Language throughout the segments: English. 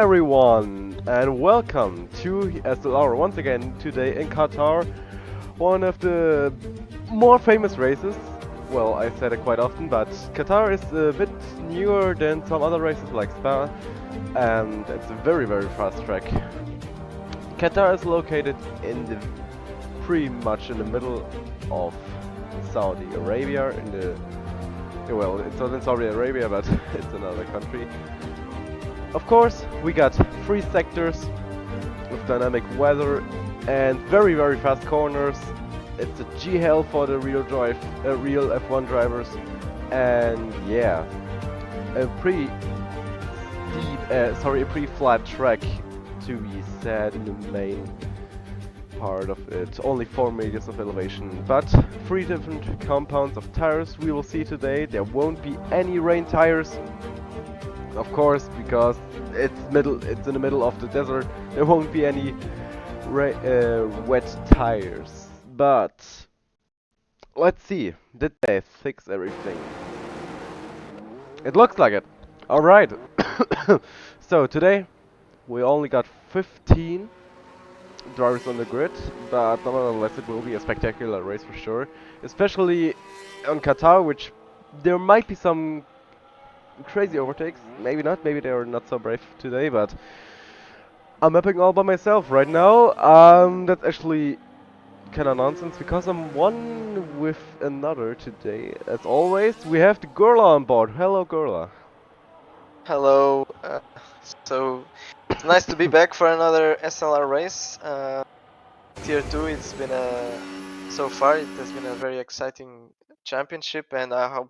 everyone, and welcome to SLR once again today in Qatar, one of the more famous races. Well, I said it quite often, but Qatar is a bit newer than some other races like Spa, and it's a very fast track. Qatar is located in the pretty much in the middle of Saudi Arabia, in the well, it's not in Saudi Arabia, but it's another country. Of course, we got 3 sectors with dynamic weather and very fast corners. It's a G-Hell for the real F1 drivers, and yeah, a pretty steep, a pretty flat track to be said in the main part of it. Only 4 meters of elevation, but 3 different compounds of tires we will see today. There won't be any rain tires. Of course, because it's in the middle of the desert, there won't be any wet tires. But let's see, did they fix everything? It looks like it. Alright. So today we only got 15 drivers on the grid, but nonetheless it will be a spectacular race for sure. Especially on Qatar, which there might be some crazy overtakes. Maybe not, maybe they are not so brave today, but I'm mapping all by myself right now. That's actually kind of nonsense because I'm one with another today. As always, we have the Gurla on board. Hello, Gurla. Hello. So it's nice to be back for another SLR race. Tier 2. It's been so far it has been a very exciting championship, and I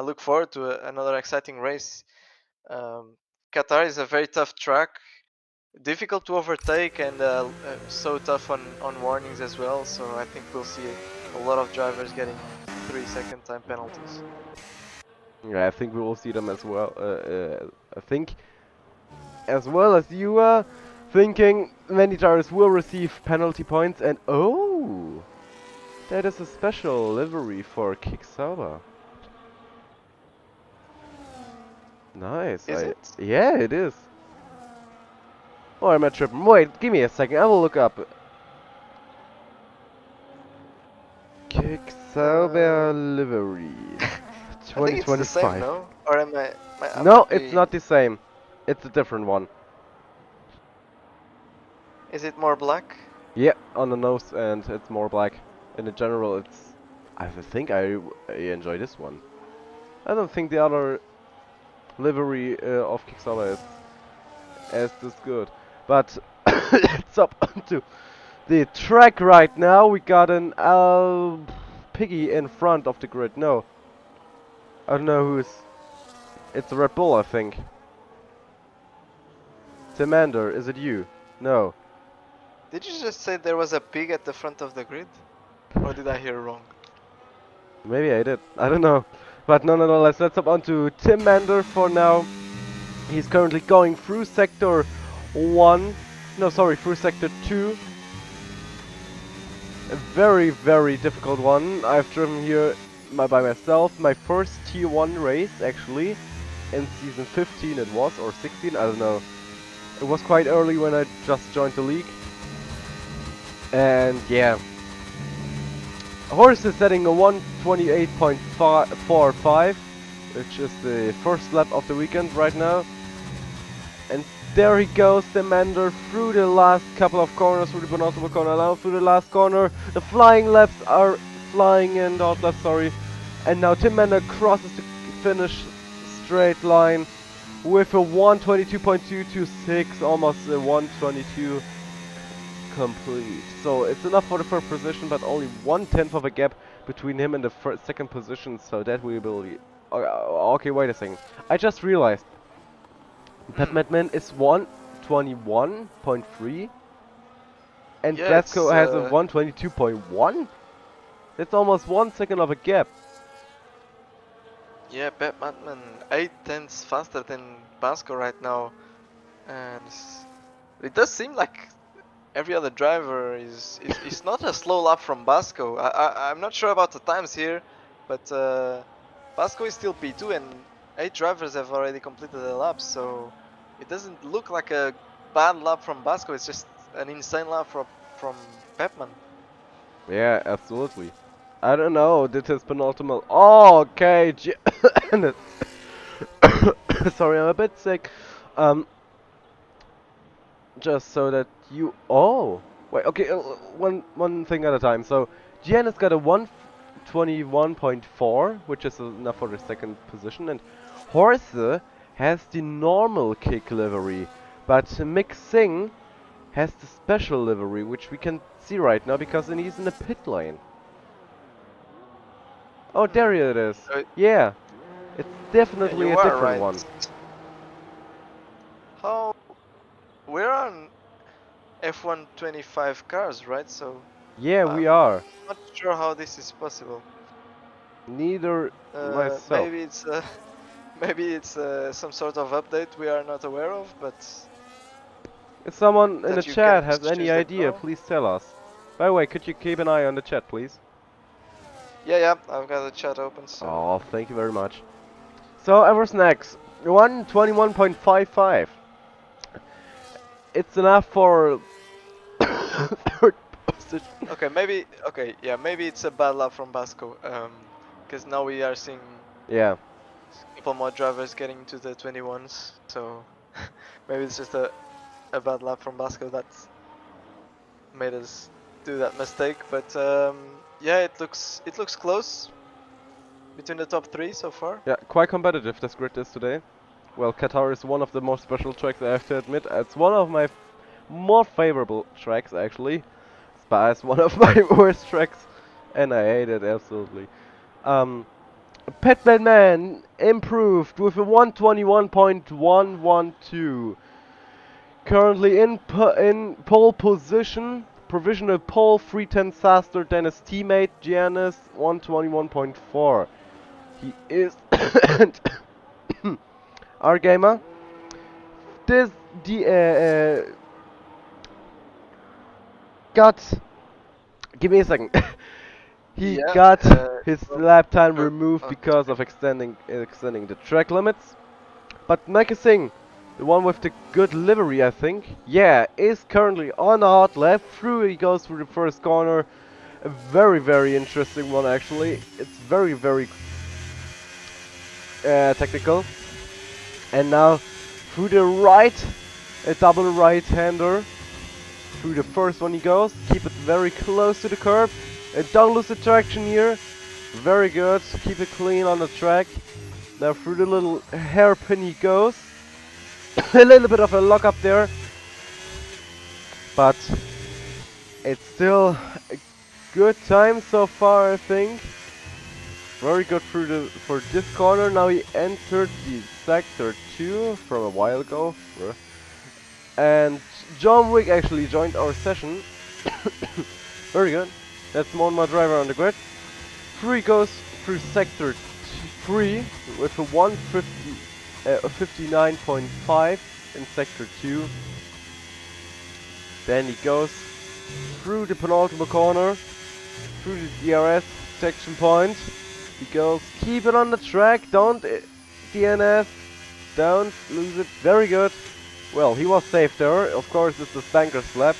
look forward to another exciting race. Qatar is a very tough track, difficult to overtake, and so tough on warnings as well. So I think we'll see a lot of drivers getting 3-second time penalties. Yeah, I think we will see them as well. I think, as well as you are thinking, many drivers will receive penalty points, and oh, that is a special livery for Kicksaba. Nice. Is it? Yeah, it is. Or am I tripping? Wait, give me a second. I will look up. Kicksaba livery. I think it's the same, no? Or am I No, it's not the same. It's a different one. Is it more black? Yeah, on the nose, and it's more black. In general, it's... I think I enjoy this one. I don't think the other livery of Kickstarter is as this good. But it's up to the track right now. We got an Piggy in front of the grid. No, I don't know who's... It's a Red Bull, I think. Timander, is it you? No. Did you just say there was a pig at the front of the grid? Or did I hear wrong? Maybe I did. I don't know. But nonetheless, let's up on to Timander for now. He's currently going through Sector 1. No, sorry, through Sector 2. A very difficult one. I've driven here by myself. My first Tier 1 race, actually. In Season 15 it was, or 16, I don't know. It was quite early when I just joined the league. And yeah. Horse is setting a 128.45, which is the first lap of the weekend right now. And there he goes, Timander through the last couple of corners, through the penultimate corner, now through the last corner. The flying laps are flying in, out left, sorry. And now Timander crosses the finish straight line with a 122.226, almost a 122 complete. So it's enough for the first position, but only 1/10 of a gap between him and the second position. So that will be... okay, wait a second. I just realized Batman is 121.3 and Yeah, Glasgow has a 122.1. That's almost 1 second of a gap. Yeah, Batman 8 tenths faster than Basco right now, and it does seem like every other driver is not a slow lap from Basco. I'm not sure about the times here, but Basco is still P2 and 8 drivers have already completed the lap, so it doesn't look like a bad lap from Basco. It's just an insane lap from Pepman. Yeah, absolutely. I don't know, did his penultimate... Oh, okay, sorry, I'm a bit sick. Um, just so that you... Oh! Wait, okay, one thing at a time. So, Giannis got a 121.4, which is enough for the second position, and Horse has the normal kick livery, but Mick Singh has the special livery, which we can see right now because he's in the pit lane. Oh, there it is. Uh, Yeah, it's yeah, definitely you a are different right. one. How we're on F125 cars, right? So Yeah, we I'm are. not sure how this is possible. Neither myself. Maybe it's maybe it's some sort of update we are not aware of, but If someone in the that you can chat has just any choose the idea, car. please tell us. By the way, could you keep an eye on the chat, please? Yeah, I've got the chat open, so Oh, thank you very much. So, Ever's next. 121.55. It's enough for third position. maybe it's a bad lap from Basco. Because now we are seeing Yeah. a couple more drivers getting to the 21s, so maybe it's just a bad lap from Basco that made us do that mistake. But yeah, it looks close between the top three so far. Yeah, quite competitive this grid is today. Well, Qatar is one of the most special tracks, I have to admit. It's one of my more favorable tracks, actually. Spa is one of my worst tracks, and I hate it, absolutely. Petman Man improved with a 121.112. Currently in pole position. Provisional pole, 3/10 faster than his teammate Giannis, 121.4. He is... and our gamer. This... got... Give me a second. He Yeah. got his Well, lap time sure. removed Oh, because of extending the track limits. But Mecca Singh, the one with the good livery, I think, yeah, is currently on a hot lap. Through he goes through the first corner. A very, very interesting one, actually. It's very, very technical. And now through the right, a double right-hander. Through the first one he goes. Keep it very close to the curb. And don't lose the traction here. Very good. Keep it clean on the track. Now through the little hairpin he goes. A little bit of a lock up there. But it's still a good time so far, I think. Very good for this corner. Now he entered the sector 2 from a while ago. And John Wick actually joined our session. Very good. That's one more driver on the grid. 3 goes through sector 3 with a 59.5 in sector 2. Then he goes through the penultimate corner, through the DRS section point. He goes, keep it on the track, don't DNF, don't lose it. Very good. Well, he was safe there. Of course, it's the Spanker's lap.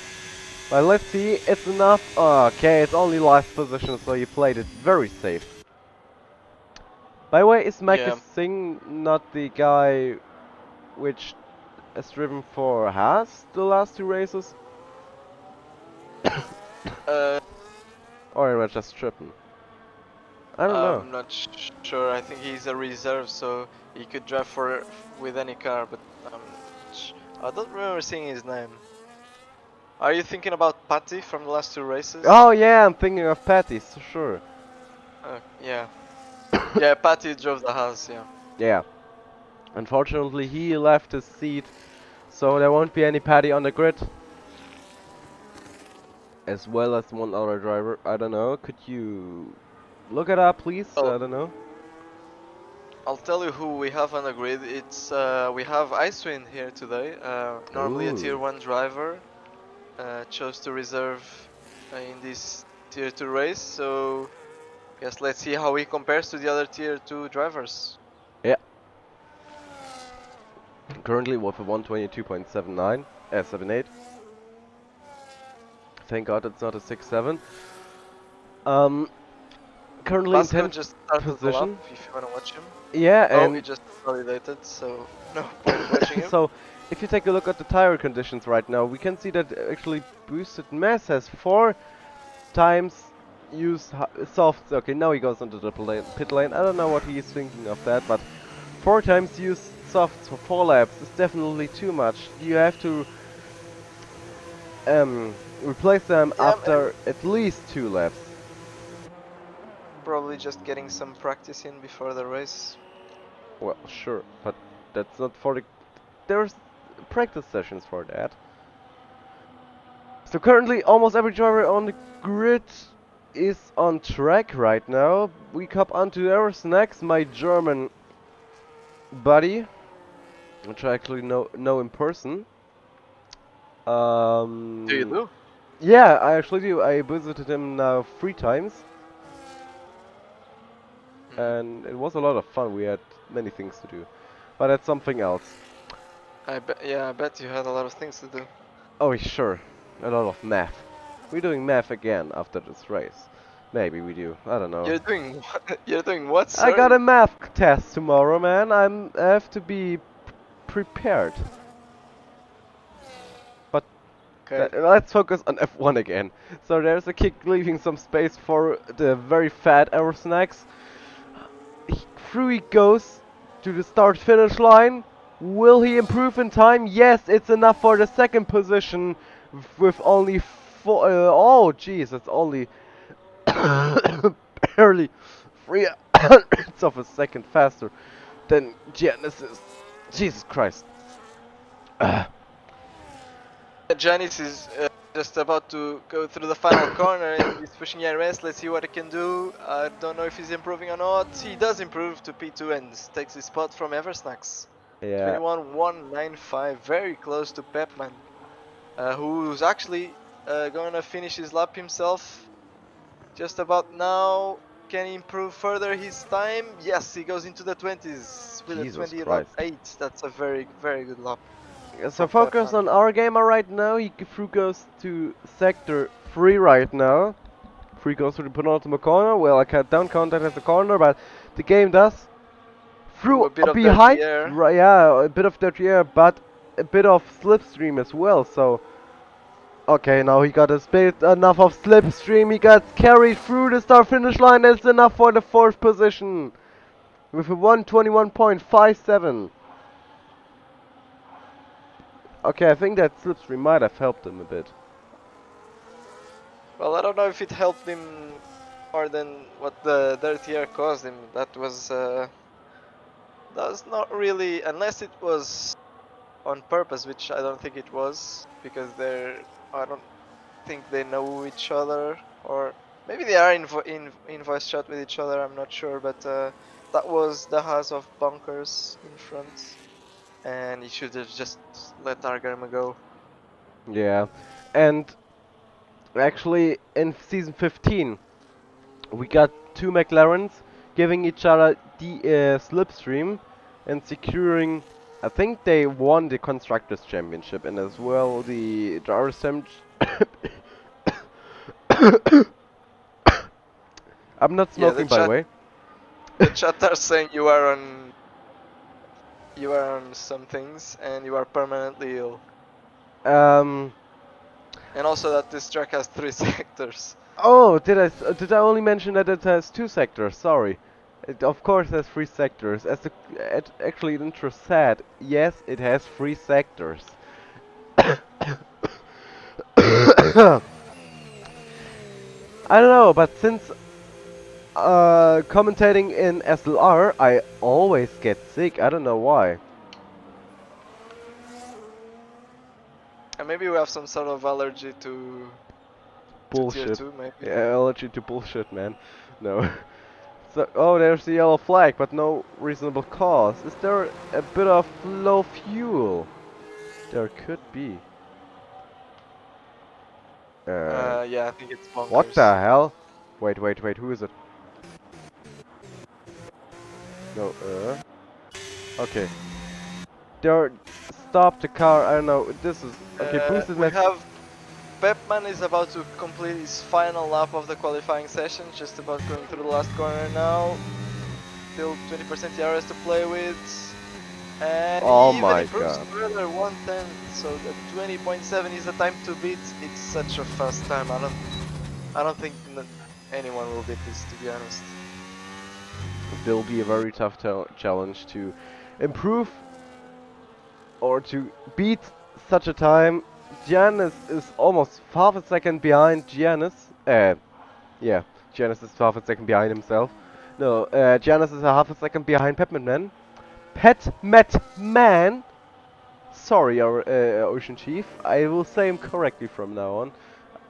But let's see, it's enough. Okay, it's only last position, so he played it very safe. By the way, is Mecca Singh not the guy which has driven for Haas the last 2 races? Or am I just tripping? I don't know. I'm not sure. I think he's a reserve, so he could drive with any car, but I don't remember seeing his name. Are you thinking about Patty from the last 2 races? Oh yeah, I'm thinking of Patty, so sure. Yeah. Yeah, Patty drove the Haas, yeah. Yeah. Unfortunately, he left his seat, so there won't be any Patty on the grid. As well as one other driver. I don't know. Could you look it up, please? I don't know. I'll tell you who we have on the grid. It's we have Icewind here today. Normally a tier 1 driver. Chose to reserve in this tier 2 race. So yes, let's see how he compares to the other tier 2 drivers. Yeah. Currently with a 122.79, 78. Thank God it's not a 6.7. Currently in Vasco 10th just started the lap, position. if you wanna watch him. Yeah, Oh, he and just validated, so no point watching him. so if you take a look at the tire conditions right now, we can see that actually Boosted Mass has 4 times used softs. Okay, now he goes into the pit lane. I don't know what he's thinking of that, but 4 times used softs for 4 laps is definitely too much. You have to replace them Yeah, after at least 2 laps. probably just getting some practice in before the race. Well, sure, but that's not for the... There's practice sessions for that. So currently almost every driver on the grid is on track right now. We come onto ours next, my German buddy, which I actually know in person. Do you do? Yeah, I actually do. I visited him now 3 times. And it was a lot of fun. We had many things to do. But that's something else. Yeah, I bet you had a lot of things to do. Oh, sure. A lot of math. We're doing math again after this race. Maybe we do. I don't know. You're doing what? You're doing what, I sorry? got a math test tomorrow, man. I have to be prepared. But Okay. let's focus on F1 again. So there's a kick leaving some space for the very fat Aerosnacks. Through he goes to the start-finish line. Will he improve in time? Yes, it's enough for the second position with only 4. Oh, jeez, it's only barely 3/100ths of a second faster than Genesis. Jesus Christ. Janice is just about to go through the final corner and he's pushing RS. Let's see what he can do. I don't know if he's improving or not. He does improve to P2 and takes his spot from Eversnacks. Yeah. 21.195, very close to Pepman, who's actually gonna finish his lap himself just about now. Can he improve further his time? Yes, he goes into the 20s with Jesus a 20 lap Christ. 8. That's a very, very good lap. So from focus Pepman. on our gamer right now. He through goes to sector 3 right now. 3 goes to the penultimate corner. Well, I don't count that as a corner, but the game does. Through A bit of behind, dirty air. right, yeah, a bit of dirty air, but a bit of slipstream as well. So, okay, now he got a bit enough of slipstream. He got carried through the start-finish line. That's enough for the 4th position with a 121.57. Okay, I think that slipstream might have helped him a bit. Well, I don't know if it helped him more than what the dirty air caused him. That's not really, unless it was on purpose, which I don't think it was, because I don't think they know each other, or maybe they are in voice chat with each other. I'm not sure, but that was the house of bunkers in front, and he should have just let Argarma go. Yeah, and actually in season 15 we got 2 McLarens giving each other the slipstream and securing. I think they won the constructors championship and as well the drivers I'm not Yeah, smoking, by the way. the chat are saying you are on some things and you are permanently ill. And also that this track has 3 sectors. Oh, did I only mention that it has 2 sectors? Sorry. It of course has 3 sectors. As the actually the intro said, yes, it has 3 sectors. I don't know, but since commentating in SLR, I always get sick. I don't know why. And maybe we have some sort of allergy to tier Bullshit. 2, maybe. Yeah, allergy to bullshit, man. No. So, oh, there's the yellow flag, but no reasonable cause. Is there a bit of low fuel? There could be. Yeah, I think it's bonkers. What the hell? Wait, who is it? No, okay. There stop the car. I don't know. This is okay. Boosted We match. have Pepman is about to complete his final lap of the qualifying session, just about going through the last corner now. Still 20% ERS to play with. And Oh he even my improves god. further 1/10, so the 20.7 is the time to beat. It's such a fast time. I don't think anyone will beat this, to be honest. It will be a very tough challenge to improve or to beat such a time. Giannis is almost half a second behind Giannis. Yeah, Giannis is half a second behind himself. No, Giannis is a half a second behind Petman. Man. Sorry, our Ocean Chief. I will say him correctly from now on.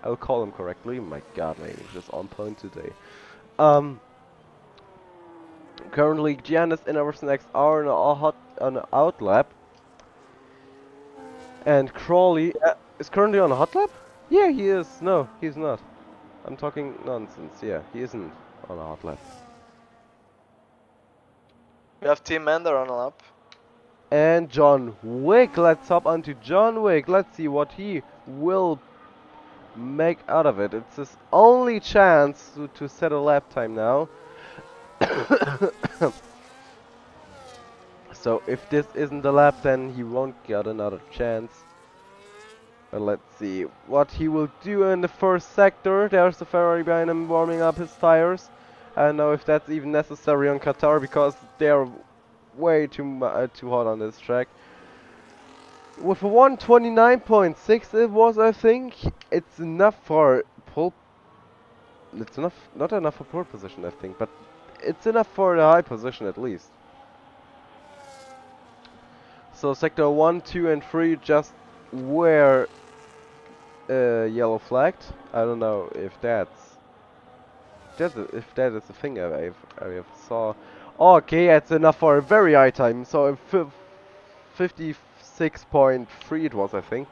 I'll call him correctly. My god, my English is on point today. Um, Currently, Giannis and our snacks are on an out lap. And Crawley Yeah. is currently on a hot lap? Yeah, he is. No, he's not. I'm talking nonsense. Yeah, he isn't on a hot lap. We have Team Ender on a lap. And John Wick. Let's hop onto John Wick. Let's see what he will make out of it. It's his only chance to set a lap time now. So if this isn't the lap, then he won't get another chance. But let's see what he will do in the first sector. There's the Ferrari behind him warming up his tires. I don't know if that's even necessary on Qatar because they're way too hot on this track. With a 129.6 it was, I think, it's enough for pole. It's not enough for pole position, I think, but it's enough for the high position at least. So sector 1, 2 and 3 just were yellow flagged. I don't know if if that is a thing I have saw. Okay, that's enough for a very high time. So 56.3 it was, I think.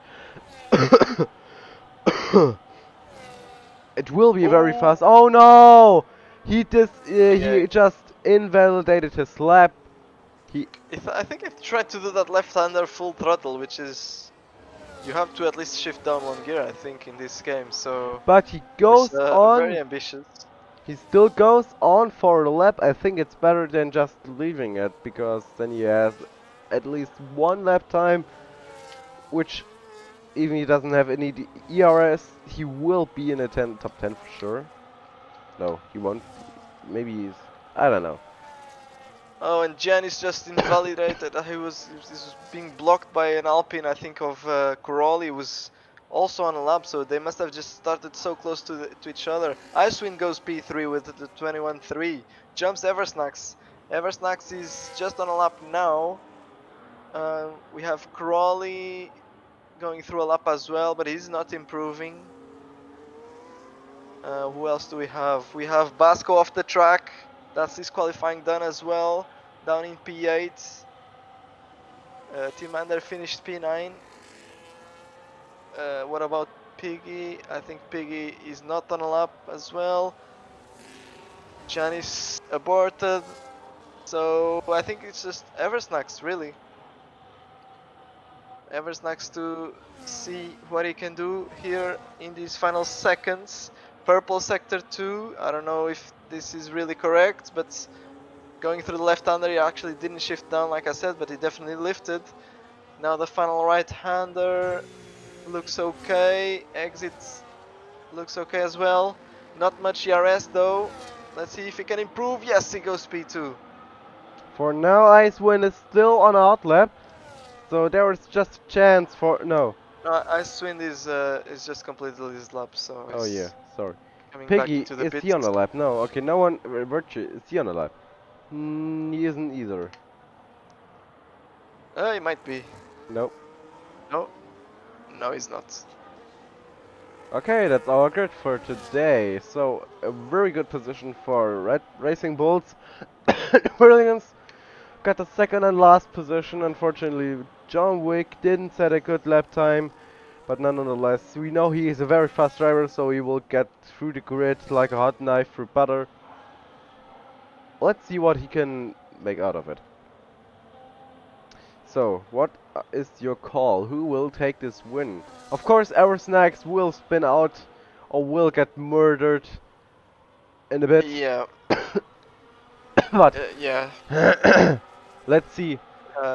It will be very Ooh. fast. Oh no! He Yeah. just invalidated his lap. I think I've tried to do that left-hander full throttle, which is... You have to at least shift down one gear, I think, in this game, so... But he It's goes very on. ambitious. He still goes on for the lap. I think it's better than just leaving it, because then he has at least one lap time, which even he doesn't have any ERS, he will be in a top 10 for sure. No, he won't. Maybe he's... I don't know. Oh, and Jan is just invalidated. He was being blocked by an Alpine, I think, of Corolli, was also on a lap, so they must have just started so close to each other. Icewind goes P3 with the 21.3. Jumps Eversnax. Eversnax is just on a lap now. We have Corolli going through a lap as well, but he's not improving. Who else do we have? We have Basco off the track. That's his qualifying done as well. Down in P8. Team Under finished P9. What about Piggy? I think Piggy is not on a lap as well. Janis aborted. So I think it's just Eversnax really. Eversnax to see what he can do here in these final seconds. Purple sector 2. I don't know if this is really correct, but going through the left-hander, he actually didn't shift down like I said, but he definitely lifted. Now the final right-hander looks okay. Exit looks okay as well. Not much ERS though. Let's see if he can improve. Yes, he goes P2. For now, Icewind is still on a hot lap, so there is just a chance for... No. No, Icewind is just completed his lap, so Oh yeah, he's sorry. coming back Piggy, into the is pits. he on a lap? No, okay, no one... Virtue, is he on a lap? He isn't either. He might be. Nope. No, no, he's not. Okay, that's our grid for today. So, a very good position for Red Racing Bulls. Williams got the second and last position. Unfortunately, John Wick didn't set a good lap time. But nonetheless, we know he is a very fast driver, so he will get through the grid like a hot knife through butter. Let's see what he can make out of it. So, what is your call? Who will take this win? Of course, our snacks will spin out or will get murdered in a bit. Yeah, But yeah. let's see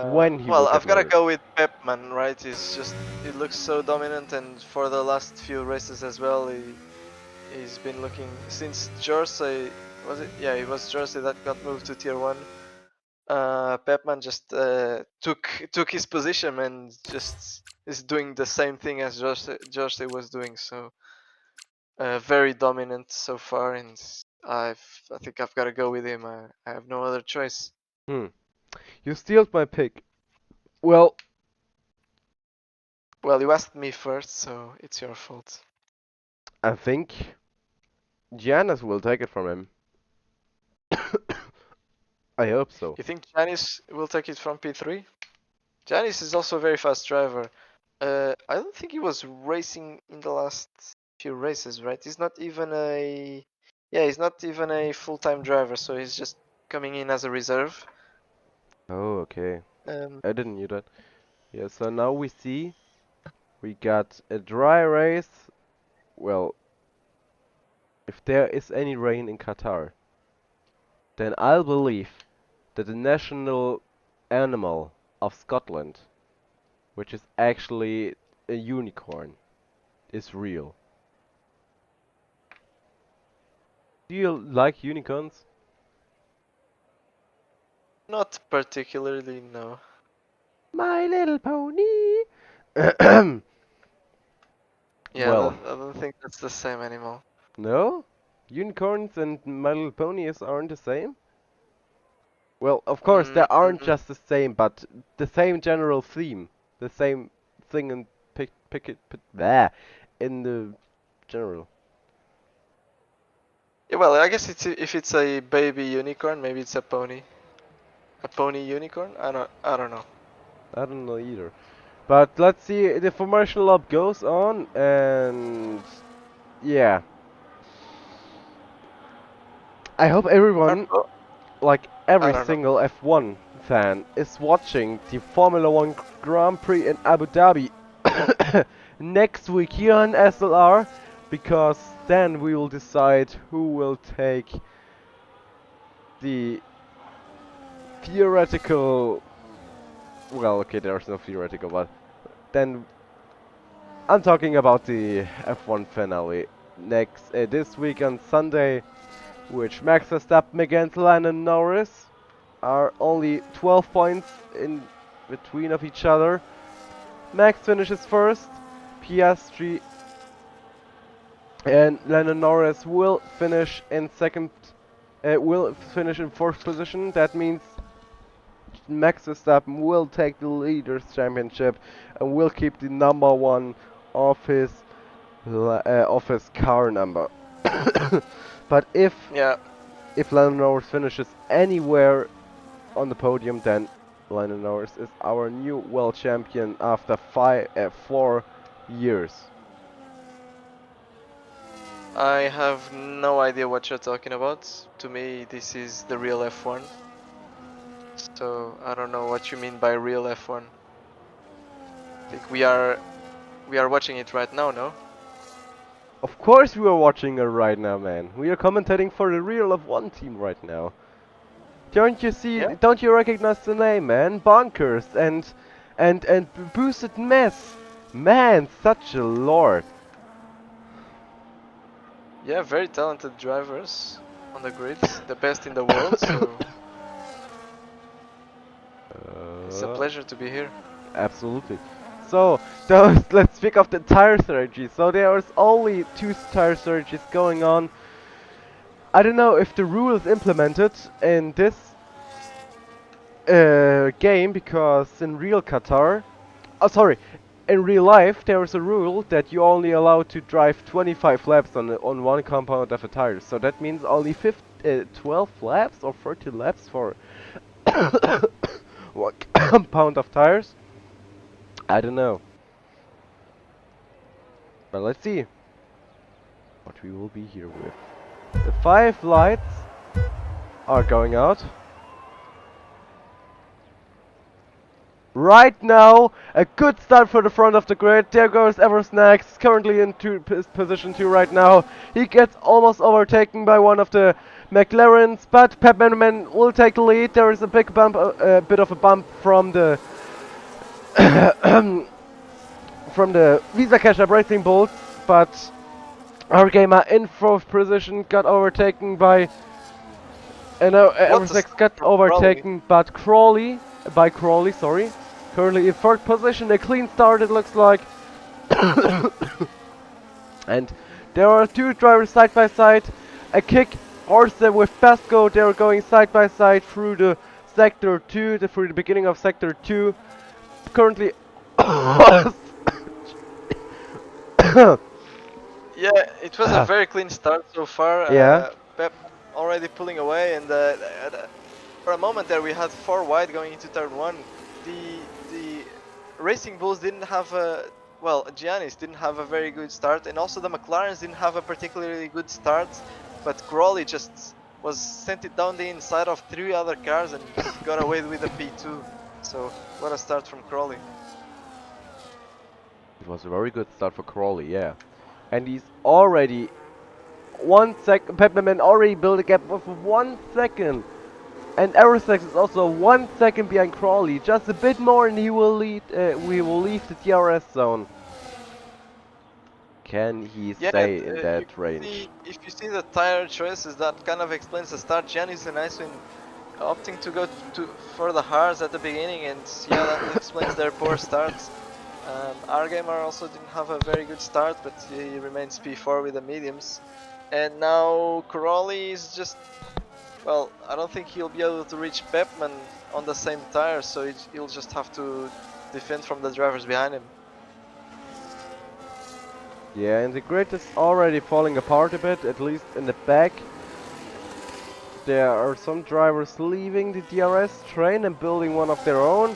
when he will Well, get I've gotta murdered. go with Pepman, right? It looks so dominant, and for the last few races as well, he's been looking since Jersey. Was it? Yeah, it was Jersey that got moved to Tier 1. Pepman just took his position and just is doing the same thing as Jersey was doing. So very dominant so far, and I think I've got to go with him. I have no other choice. Hmm. You stealed my pick. Well, Well, you asked me first, so it's your fault. I think Giannis will take it from him. I hope so. You think Janis will take it from P3? Janis is also a very fast driver. I don't think he was racing in the last few races, right? He's not even a he's not even a full-time driver, so he's just coming in as a reserve. Oh, okay. Um, I didn't knew that. Yeah, so now we see we got a dry race. Well, if there is any rain in Qatar, then I'll believe that the national animal of Scotland, which is actually a unicorn, is real. Do you like unicorns? Not particularly, no. My Little Pony. Yeah, Well, I don't think that's the same animal. no? Unicorns and My Little Ponies aren't the same? Well, of course, they aren't Mm-mm. just the same, but the same general theme. The same thing in bleh, in the general. Yeah, well, I guess if it's a baby unicorn, maybe it's a pony. A pony unicorn? I don't know. I don't know either. But let's see, the formation lap goes on, and yeah. I hope everyone, Oh, like I every don't know. single F1 fan, is watching the Formula 1 Grand Prix in Abu Dhabi next week here on SLR, because then we will decide who will take the theoretical. Well, okay, there's no theoretical, but then I'm talking about the F1 finale next this week on Sunday, which Max Verstappen against Lando Norris are only 12 points in between of each other. Max finishes first, Piastri and Lando Norris will finish in second. Will finish in fourth position. That means Max Verstappen will take the Leaders' Championship and will keep the number one of his car number. But Yeah, if Lando Norris finishes anywhere on the podium, then Lando Norris is our new world champion after 4 years. I have no idea what you're talking about. To me, this is the real F1. So I don't know what you mean by real F1. I think we are watching it right now, no? Of course we are watching it right now, man. We are commentating for the real F1 team right now. Don't you see? Yeah. Don't you recognize the name, man? Bonkers and Boosted Mess. Man, such a lord. Yeah, very talented drivers on the grids, the best in the world. So it's a pleasure to be here. Absolutely. So, those, let's speak of the tire strategy. So there's only 2 tire strategies going on. I don't know if the rule is implemented in this game, because in real Qatar, oh sorry, in real life there is a rule that you're only allowed to drive 25 laps on one compound of a tire. So that means only 12 laps or 30 laps for one compound of tires. I don't know. But let's see what we will be here with. The 5 lights are going out. right now. A good start for the front of the grid. There goes Eversnacks, currently in position 2 right now. He gets almost overtaken by one of the McLarens, but Pepman will take the lead. There is a big bump, a bit of a bump from the from the Visa Cash App Racing Bulls, but our gamer in 4th position got overtaken by What a Eversnacks start got from Crowley. overtaken but Crawley, sorry. Currently in 3rd position, a clean start it looks like. And there are 2 drivers side by side. A kick Horse with Pasco, they are going side by side through the sector 2, through the beginning of sector 2. Currently Yeah, it was a very clean start so far. yeah. Pep already pulling away, and for a moment there we had 4 wide going into turn 1. The Racing Bulls didn't have a Giannis didn't have a very good start, and also the McLarens didn't have a particularly good start. But Crawley just sent it down the inside of 3 other cars and got away with a P2. So what a start from Crawley. It was a very good start for Crawley, yeah. And he's already 1 second. Pepperman already built a gap of 1 second. And Aerosex is also 1 second behind Crawley. Just a bit more and he will lead. We will leave the DRS zone. Can he stay in that range? If you see the tire choices, that kind of explains the start. Giannis and Icewind opting to go for the hards at the beginning, and yeah, that explains their poor starts. Our gamer also didn't have a very good start, but he remains P4 with the mediums. And now Crawley is just, well, I don't think he'll be able to reach Pepman on the same tire, so he'll just have to defend from the drivers behind him. Yeah, and the grid is already falling apart a bit, at least in the back. There are some drivers leaving the DRS train and building one of their own.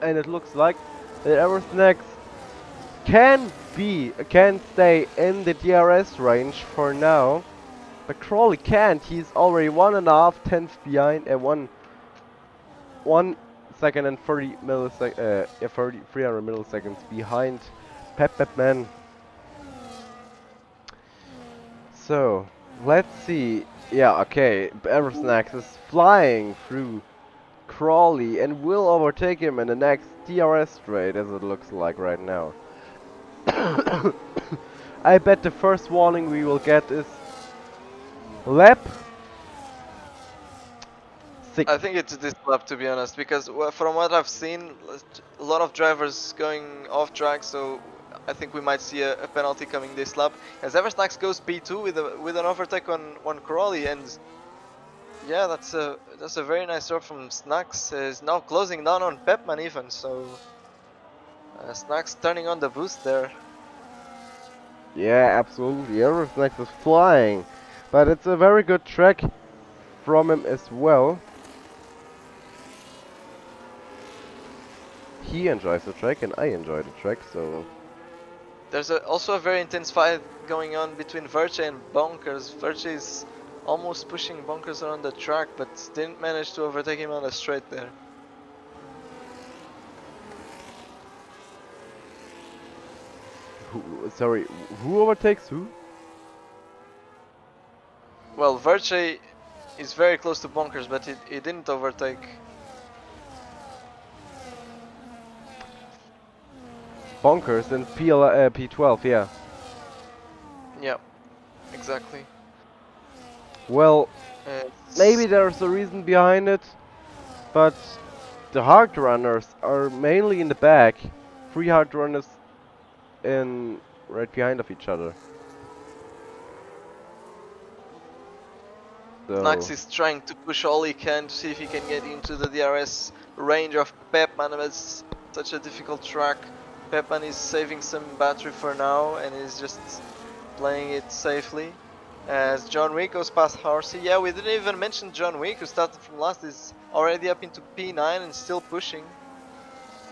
And it looks like the Eversnacks can stay in the DRS range for now. But Crawley can't. He's already 1.5 tenths behind and 1 second and 300 milliseconds behind Pepman. So let's see. Yeah, okay. Eversnacks is flying through Crawley and will overtake him in the next DRS straight, as it looks like right now. I bet the first warning we will get is lap 6. I think it's this lap, to be honest, because from what I've seen, a lot of drivers going off track, so I think we might see a penalty coming this lap. As Eversnacks goes P2 with an overtake on Crawley, and yeah, that's a very nice job from Snacks. Is now closing down on Pepman even, so Snacks turning on the boost there. Yeah, absolutely. Eversnacks is flying, but it's a very good track from him as well. He enjoys the track and I enjoy the track, so... There's also a very intense fight going on between Verche and Bonkers. Verche is almost pushing Bonkers around the track, but didn't manage to overtake him on the straight there. Sorry, who overtakes who? Well, Verche is very close to Bonkers, but he didn't overtake. Bonkers and P12, yeah. Yeah, exactly. Well, maybe there's a reason behind it, but the hard runners are mainly in the back. 3 hard runners in right behind of each other. So Nax is trying to push all he can to see if he can get into the DRS range of Pepman. It's such a difficult track. Pepman is saving some battery for now and is just playing it safely. As John Wick goes past Horsey. Yeah, we didn't even mention John Wick, who started from last, is already up into P9 and still pushing.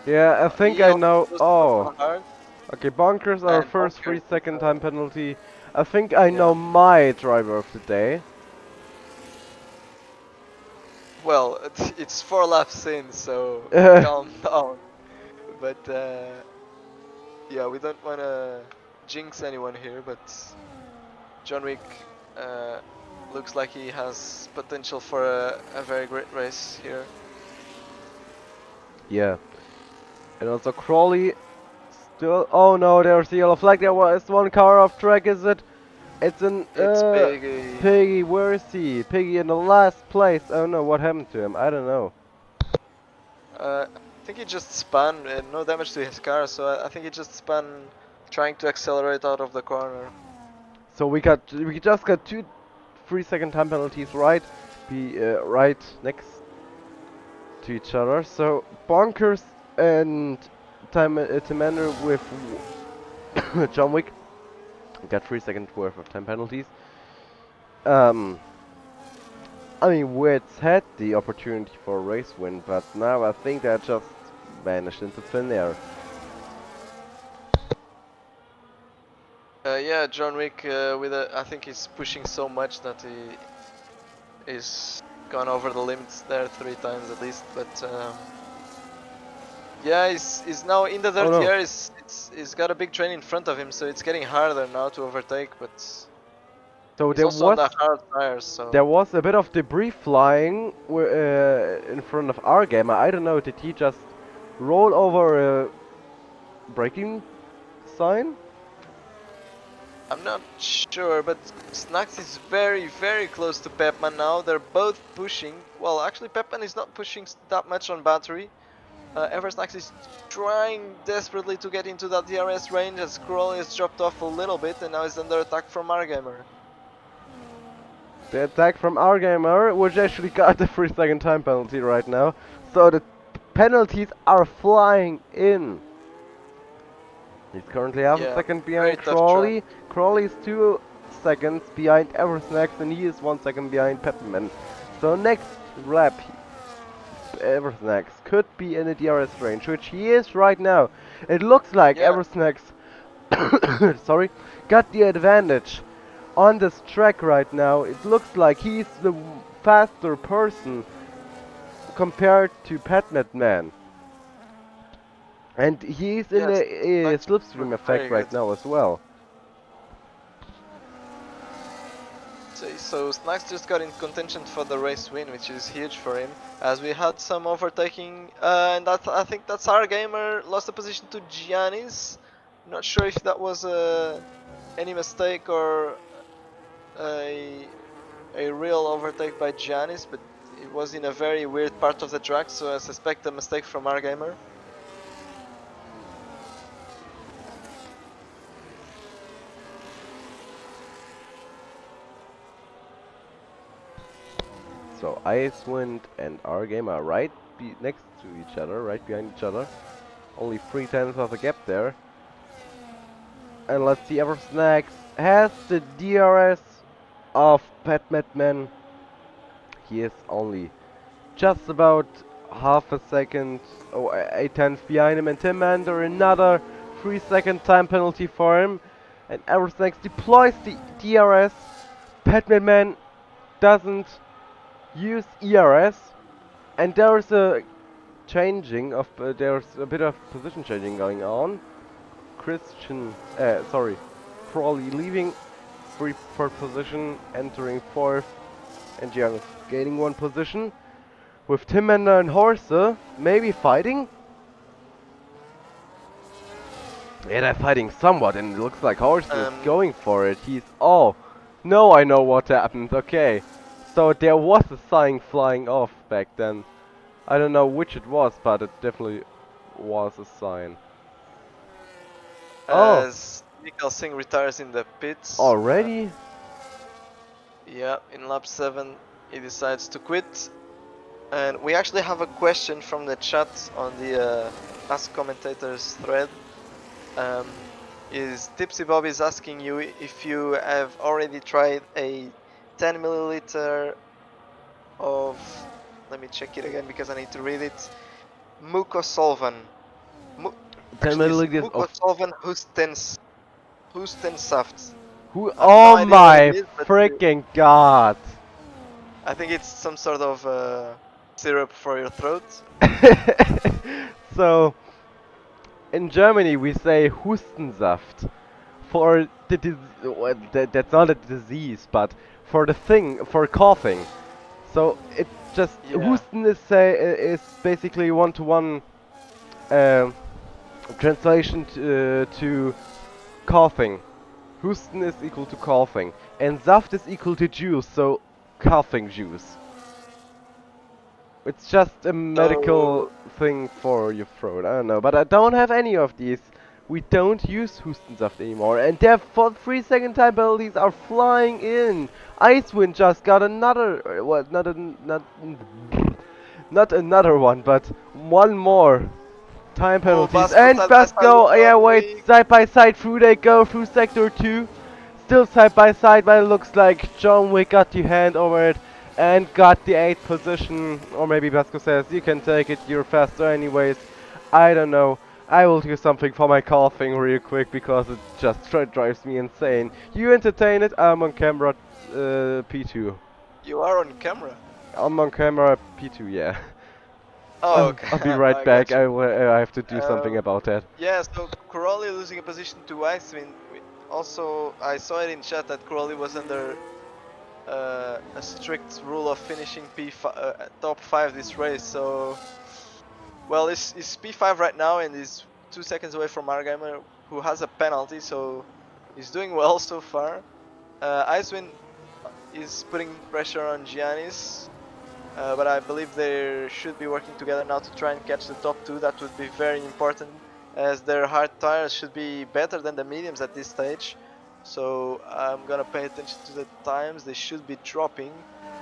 yeah, I think I know. Oh, okay. Bonkers are And first Bonkers, 3-second time penalty. I think I know my driver of the day. Well, it's 4 laps in, so calm down. But yeah, we don't want to jinx anyone here, but John Wick uh, looks like he has potential for a very great race here. Yeah. And also Crawley still. Oh no, there's the yellow flag. There was one car off track, is it? It's an. It's Piggy. Piggy, where is he? Piggy in the last place. Oh no, what happened to him? I don't know. I think he just spun, no damage to his car, so I think he just spun trying to accelerate out of the corner. So we just got 2 3-second time penalties right next to each other. So Bonkers and Timander with John Wick got 3 seconds worth of time penalties. I mean, Wits had the opportunity for a race win, but now I think they just vanished into thin air. Yeah, John Wick I think he's pushing so much that he is gone over the limits there 3 times at least. But yeah, he's now in the dirt here. He's got a big train in front of him, so it's getting harder now to overtake. But so he's also on the hard tires. So there was a bit of debris flying in front of our gamer. I don't know. Did he just roll over a braking sign? I'm not sure, but Snax is very, very close to Pepman now. They're both pushing. Well, actually, Pepman is not pushing that much on battery. Eversnax is trying desperately to get into that DRS range as Crawley has dropped off a little bit and now is under attack from Argamer. The attack from Argamer, which actually got the 3-second time penalty right now. So the penalties are flying in. He's currently half a second behind Crawley. Crawley is 2 seconds behind Eversnax and he is 1 second behind Pepperman. So next lap, Eversnax could be in the DRS range, which he is right now. It looks like Eversnax sorry, got the advantage on this track right now. It looks like he's the faster person compared to Patmatman. And he's in the slipstream effect right now as well. So Snax just got in contention for the race win, which is huge for him, as we had some overtaking, and I think that's our gamer lost the position to Giannis. Not sure if that was any mistake or a real overtake by Giannis, but it was in a very weird part of the track, so I suspect a mistake from our gamer. So Icewind and our game are right next to each other, right behind each other. Only 3/10 of a gap there. And let's see, Eversnax has the DRS of Patmatman. He is only just about half a second, 8/10 behind him, and Timander another 3-second time penalty for him. And Eversnax deploys the DRS. Patmatman doesn't use ERS, and there's a changing of there's a bit of position changing going on. Crawley leaving third position, entering 4th, and Giannis gaining 1 position. With Timander and Horse maybe fighting. Yeah, they're fighting somewhat, and it looks like Horse is going for it. Oh, no, I know what happened. Okay. So there was a sign flying off back then. I don't know which it was, but it definitely was a sign. As Mikhail Singh retires in the pits. Already? Yeah, in lap 7 he decides to quit. And we actually have a question from the chat on the Ask Commentators thread. Tipsy Bob is asking you if you have already tried a 10 milliliter of, let me check it again because I need to read it, Mucosolvan. 10 milliliters of Mucosolvan Hustensaft. Oh my freaking god! I think it's some sort of syrup for your throat. So, in Germany we say Hustensaft for the that's not a disease, but for the thing, for coughing. So it just Yeah. Husten is basically one-to-one um translation to coughing. Husten is equal to coughing, and Saft is equal to juice, so coughing juice. It's just a medical So, thing for your throat. I don't know, but I don't have any of these. We don't use Hustensaft anymore, and therefore 3 second time penalties are flying in. Icewind just got another, what? Not another one, but one more time oh, penalties. Basco And side by side with Basco, yeah, John wait, Wick. side by side through they go through sector 2. Still side by side, but it looks like John Wick got the hand over it and got the 8th position. Or maybe Basco says, you can take it, you're faster anyways. I don't know. I will do something for my coughing real quick because it just drives me insane. You entertain it, I'm on camera P2. You are on camera. I'm on camera P2, yeah. Oh, okay. I'll be right I back. got you. I have to do something Um, about that. yeah, so Crowley losing a position to Icewind. Also, I saw it in chat that Crowley was under a strict rule of finishing top 5 this race. So, well, it's P5 right now and is 2 seconds away from Argamer, who has a penalty. So, he's doing well so far. Icewind is putting pressure on Giannis. But I believe they should be working together now to try and catch the top 2. That would be very important, as their hard tires should be better than the mediums at this stage. So I'm gonna pay attention to the times. They should be dropping,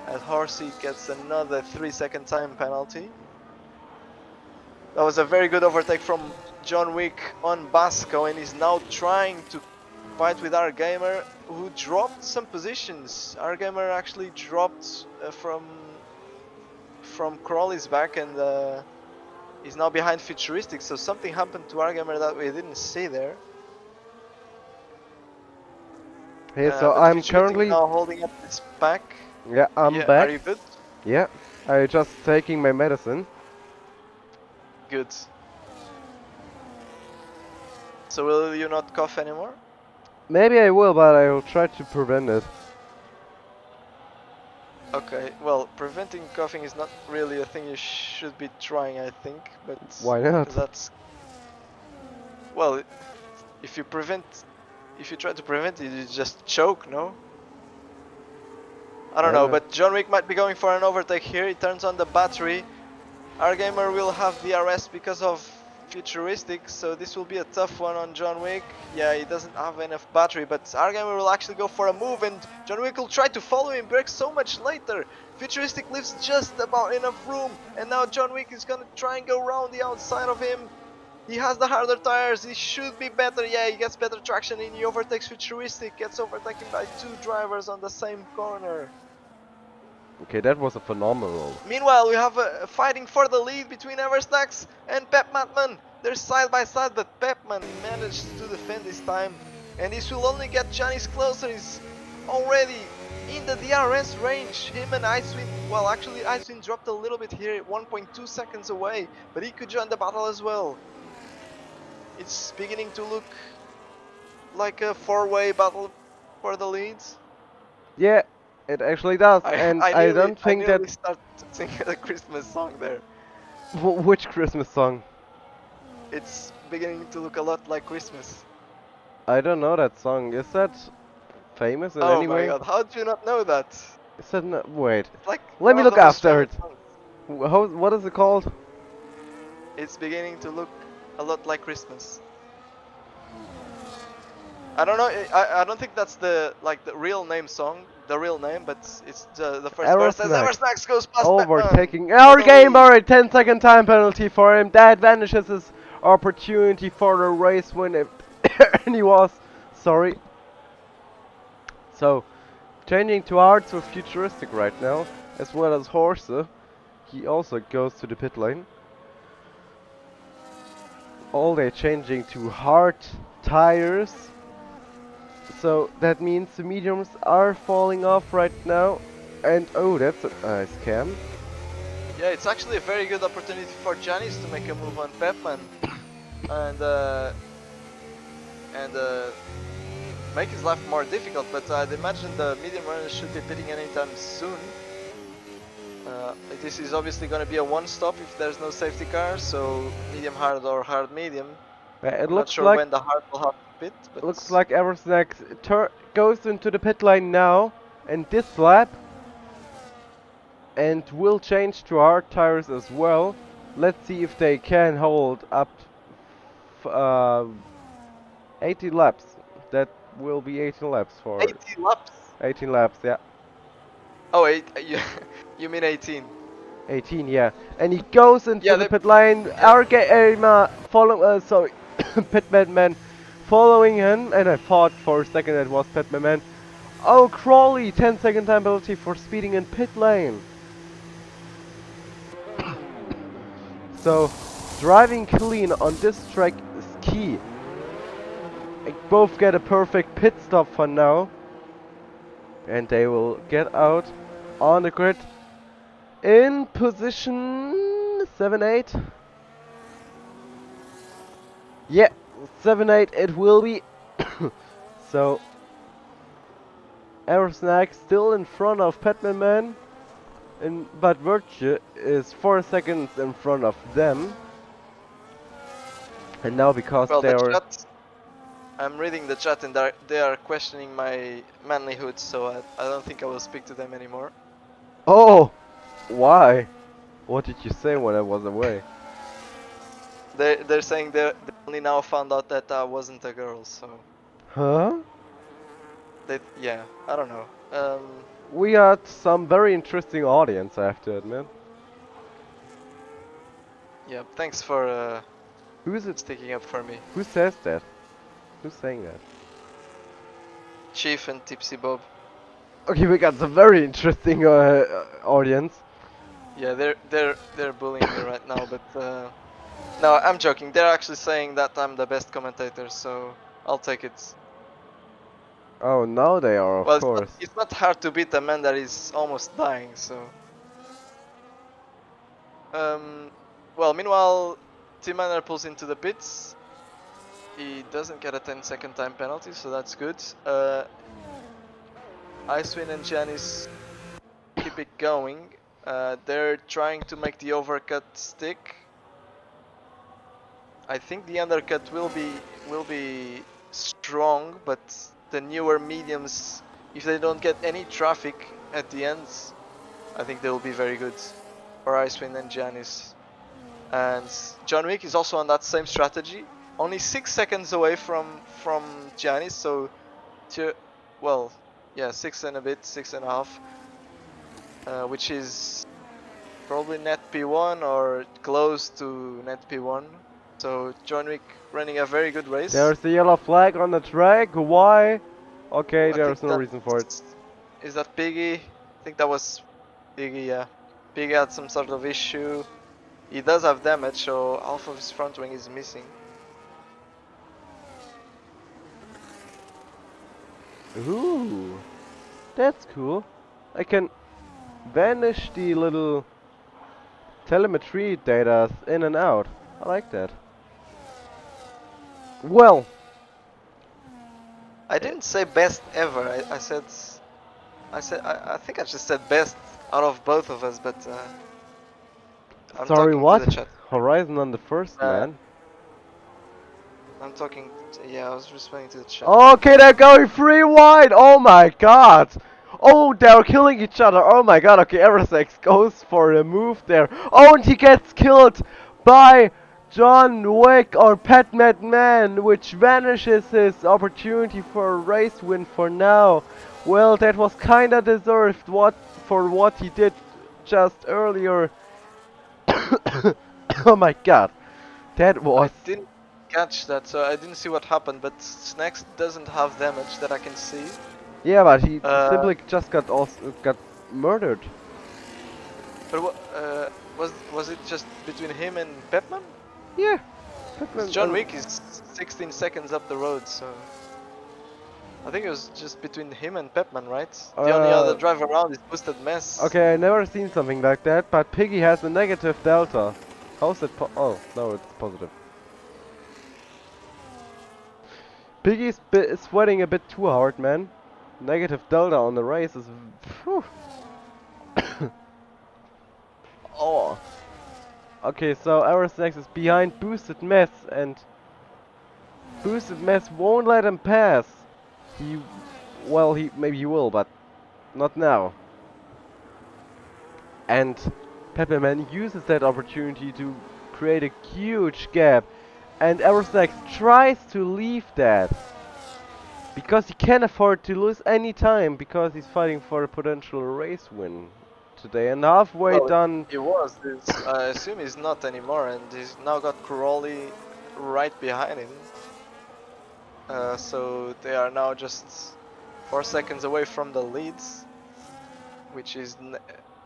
as Horsey gets another 3 second time penalty. That was a very good overtake from John Wick on Basco, and he's now trying to fight with Argamer, who dropped some positions. Argamer actually dropped from Crawley's back, and he's now behind Futuristic, so something happened to Argamer that we didn't see there. Hey, so But I'm Futuristic currently... now holding up his back. Yeah, I'm Yeah, back. are you good? Yeah, I just taking my medicine. Good. So will you not cough anymore? Maybe I will, but I will try to prevent it. Okay, well, preventing coughing is not really a thing you should be trying, I think, but Why not? that's... Well, if you try to prevent it, you just choke, no? I don't know, but John Wick might be going for an overtake here. He turns on the battery. Argamer will have the arrest because of Futuristic, so this will be a tough one on John Wick. Yeah, he doesn't have enough battery, but Argamer will actually go for a move, and John Wick will try to follow him, breaks so much later. Futuristic leaves just about enough room, and now John Wick is gonna try and go around the outside of him. He has the harder tires, he should be better. Yeah, he gets better traction and he overtakes Futuristic, gets overtaken by 2 drivers on the same corner. Okay, that was a phenomenal. Meanwhile, we have a fighting for the lead between Everstacks and Pep Matman. They're side by side, but Pepman managed to defend this time. And this will only get Janis closer. He's already in the DRS range. Him and Icewind, well, actually Icewind dropped a little bit here, 1.2 seconds away, but he could join the battle as well. It's beginning to look like a 4-way battle for the leads. Yeah, it actually does, and I don't think that... start singing a Christmas song there. Which Christmas song? It's beginning to look a lot like Christmas. I don't know that song. Is that famous in Oh any my way? god, how do you not know that? Is that no... Wait. It's like Let me one of look the most after famous it. songs. What is it called? It's beginning to look a lot like Christmas. I don't know. I don't think that's the real name song, the real name, but it's the first verse. As Eversnacks goes past overtaking Batman. our gamer, a 10-second time penalty for him. That vanishes his opportunity for the race win if he was. Sorry. So, changing to arts with Futuristic right now, as well as Horse. He also goes to the pit lane. All they're changing to hard tires. So that means the mediums are falling off right now. And oh, that's a nice cam. Yeah, it's actually a very good opportunity for Giannis to make a move on Pepman and make his life more difficult. But I'd imagine the medium runners should be pitting anytime soon. This is obviously going to be a one-stop if there's no safety car, so medium hard or hard medium. It I'm not looks sure like when the hard will have to pit, but Eversnack goes into the pit lane now in this lap and will change to hard tires as well. Let's see if they can hold up 80 laps. That will be 18 laps for 80 laps. 18 laps, yeah. Oh, you mean 18? 18, yeah. And he goes into Yeah, the pit lane. RK sorry, Pitman Man following him, and I thought for a second it was Pitman Man. Oh, Crawley, 10-second time penalty for speeding in pit lane. So, driving clean on this track is key. They both get a perfect pit stop for now. And they will get out on the grid in position 7-8. Yeah, 7-8 it will be. So, Aerosnack still in front of Petman Man. But Virtue is 4 seconds in front of them. And now because well, they the are... chat, I'm reading the chat and they are questioning my manlyhood, so I don't think I will speak to them anymore. Oh! Why? What did you say when I was away? They're saying they only now found out that I wasn't a girl, so... Huh? Yeah, I don't know. We had some very interesting audience, I have to admit. Yeah, thanks for Who is it? sticking up for me. Who says that? Who's saying that? Chief and Tipsy Bob. Okay, we got some very interesting audience. Yeah, they're bullying me right now, but no, I'm joking. They're actually saying that I'm the best commentator, so I'll take it. Oh, now they are, of Well, course. it's not hard to beat a man that is almost dying, so. Well, meanwhile, Tim Manor pulls into the pits. He doesn't get a 10-second time penalty, so that's good. Icewind and Janice keep it going. They're trying to make the overcut stick. I think the undercut will be strong, but the newer mediums, if they don't get any traffic at the end, I think they will be very good for Icewind and Janice. And John Wick is also on that same strategy, only 6 seconds away from Janice, so well, yeah, 6 and a bit, 6.5, which is probably net P1 or close to net P1. So John Wick running a very good race. There's the yellow flag on the track. Why? Okay, there's no reason for it. Is that Piggy? I think that was Piggy, yeah. Piggy had some sort of issue. He does have damage, so half of his front wing is missing. Ooh, that's cool. I can banish the little telemetry data in and out. I like that. Well, I didn't say best ever. I think I just said best out of both of us, but I'm sorry, talking what? to the chat. Horizon on the first man. I'm talking. Yeah, I was responding to the chat. Okay, they're going 3 wide. Oh my god. Oh, they're killing each other. Oh my god. Okay, Eversex goes for a move there. Oh, and he gets killed by John Wick or Pat Man, which vanishes his opportunity for a race win for now. Well, that was kinda deserved for what he did just earlier. Oh my god. That was... I didn't catch that, so I didn't see what happened, but Snacks doesn't have damage that I can see. Yeah, but he simply just got murdered. But was it just between him and Pepman? Yeah. John Wick is 16 seconds up the road, so... I think it was just between him and Pepman, right? The only other driver around is Boosted Mess. Okay, I never seen something like that, but Piggy has a negative delta. How's it oh, no, it's positive. Piggy's sweating a bit too hard, man. Negative delta on the race is... Phew. Oh. Okay, so Aerosnex is behind Boosted Mess, and Boosted Mess won't let him pass. Well, maybe he will, but not now. And Pepperman uses that opportunity to create a huge gap, and Aerosnex tries to leave that because he can't afford to lose any time because he's fighting for a potential race win today, and halfway done. He was. I assume he's not anymore, and he's now got Crowley right behind him. So they are now just 4 seconds away from the leads, which is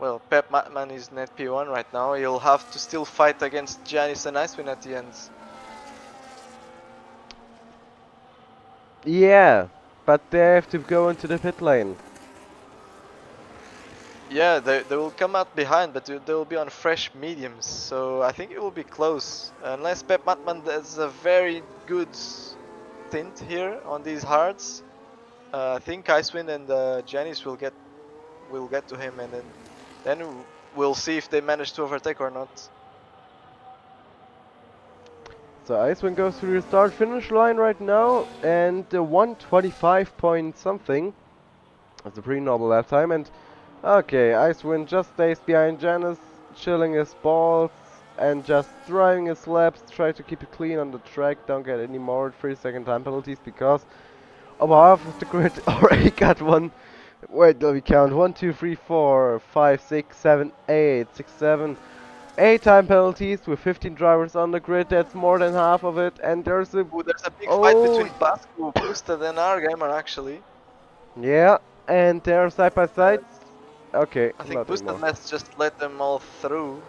well, Pep Matman is net P1 right now. He'll have to still fight against Janice and Icewind at the end. Yeah, but they have to go into the pit lane. Yeah, they will come out behind, but they will be on fresh mediums, so I think it will be close. Unless Pep Matman does a very good stint here on these hards, I think Icewind and Janice will get to him, and then we'll see if they manage to overtake or not. So Icewind goes through the start-finish line right now, and 125 point something. That's a pretty normal lap time, and okay, Icewind just stays behind Janice, chilling his balls, and just driving his laps, try to keep it clean on the track, don't get any more 3-second time penalties, because over half of the grid already got one. Wait, let me count. 1, 2, 3, 4, 5, 6, 7, 8, 6, 7, 8 time penalties with 15 drivers on the grid. That's more than half of it. And there's a Big fight between Basco, Boosted, and our gamer actually. Yeah, and they're side by side. Okay, I think Boosted Mess just let them all through.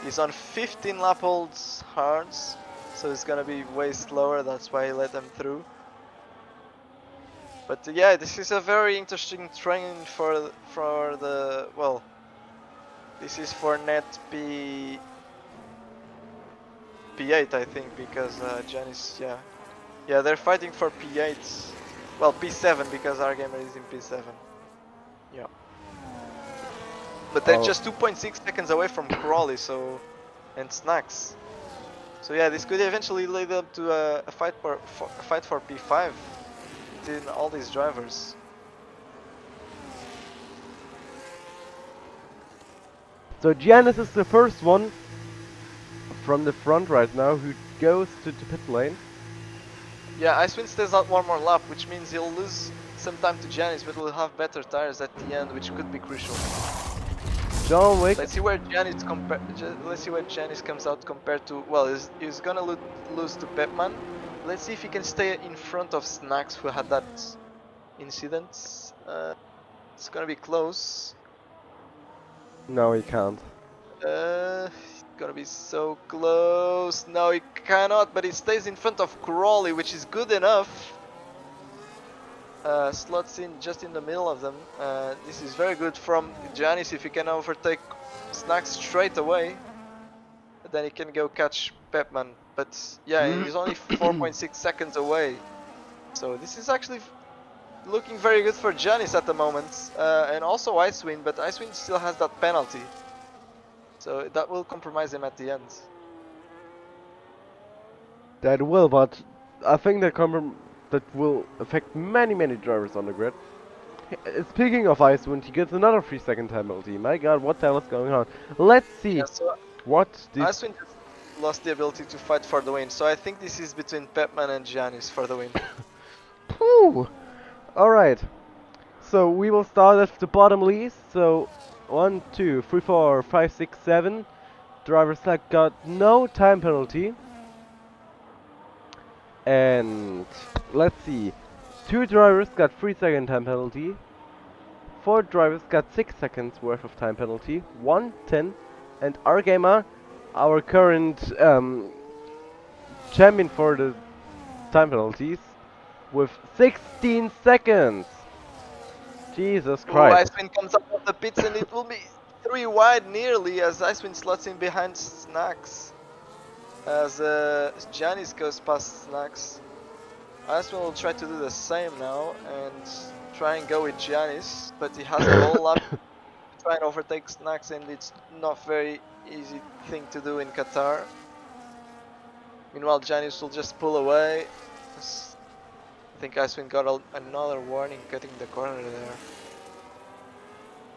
He's on 15 lap holds hards, so it's gonna be way slower. That's why he let them through. But yeah, this is a very interesting train for the well. This is for net P8, I think, because Janice, yeah, they're fighting for P8. Well, P7 because our gamer is in P7. Yeah. But they're just 2.6 seconds away from Crawley, so and Snacks. So yeah, this could eventually lead up to a fight for P5 between all these drivers. So Giannis is the first one from the front right now who goes to the pit lane. Yeah, Icewind stays out one more lap, which means he'll lose some time to Janice, but will have better tires at the end, which could be crucial. John Wick. Let's see where Janice comes out compared to. Well, he's gonna lose to Pepman. Let's see if he can stay in front of Snacks, who had that incident. It's gonna be close. No, he can't. It's gonna be so close. No, he cannot, but he stays in front of Crawley, which is good enough. Slots in just in the middle of them. This is very good from Janice if he can overtake Snacks straight away. Then he can go catch Pepman. But yeah, he's only 4.6 seconds away. So this is actually looking very good for Janice at the moment. And also Icewind, but Icewind still has that penalty. So that will compromise him at the end. That will, but I think that will affect many drivers on the grid. Speaking of Icewind, he gets another 3-second time penalty. My god, what the hell is going on? Let's see what this... Icewind just lost the ability to fight for the win, so I think this is between Pepman and Janice for the win. Alright, so we will start at the bottom least. So 1, 2, 3, 4, 5, 6, 7 drivers that got no time penalty. And let's see, 2 drivers got 3-second time penalty, 4 drivers got 6 seconds worth of time penalty, 1, 10, and our gamer, our current champion for the time penalties, with 16 seconds. Jesus Oh, Christ. Icewind comes up of the pits and it will be 3 wide nearly as Icewind slots in behind Snacks. As Janis goes past Snacks. Icewind will try to do the same now and try and go with Janis, but he has a whole lap to try and overtake Snacks and it's not very easy thing to do in Qatar. Meanwhile, Janis will just pull away. I think Icewind got another warning cutting the corner there.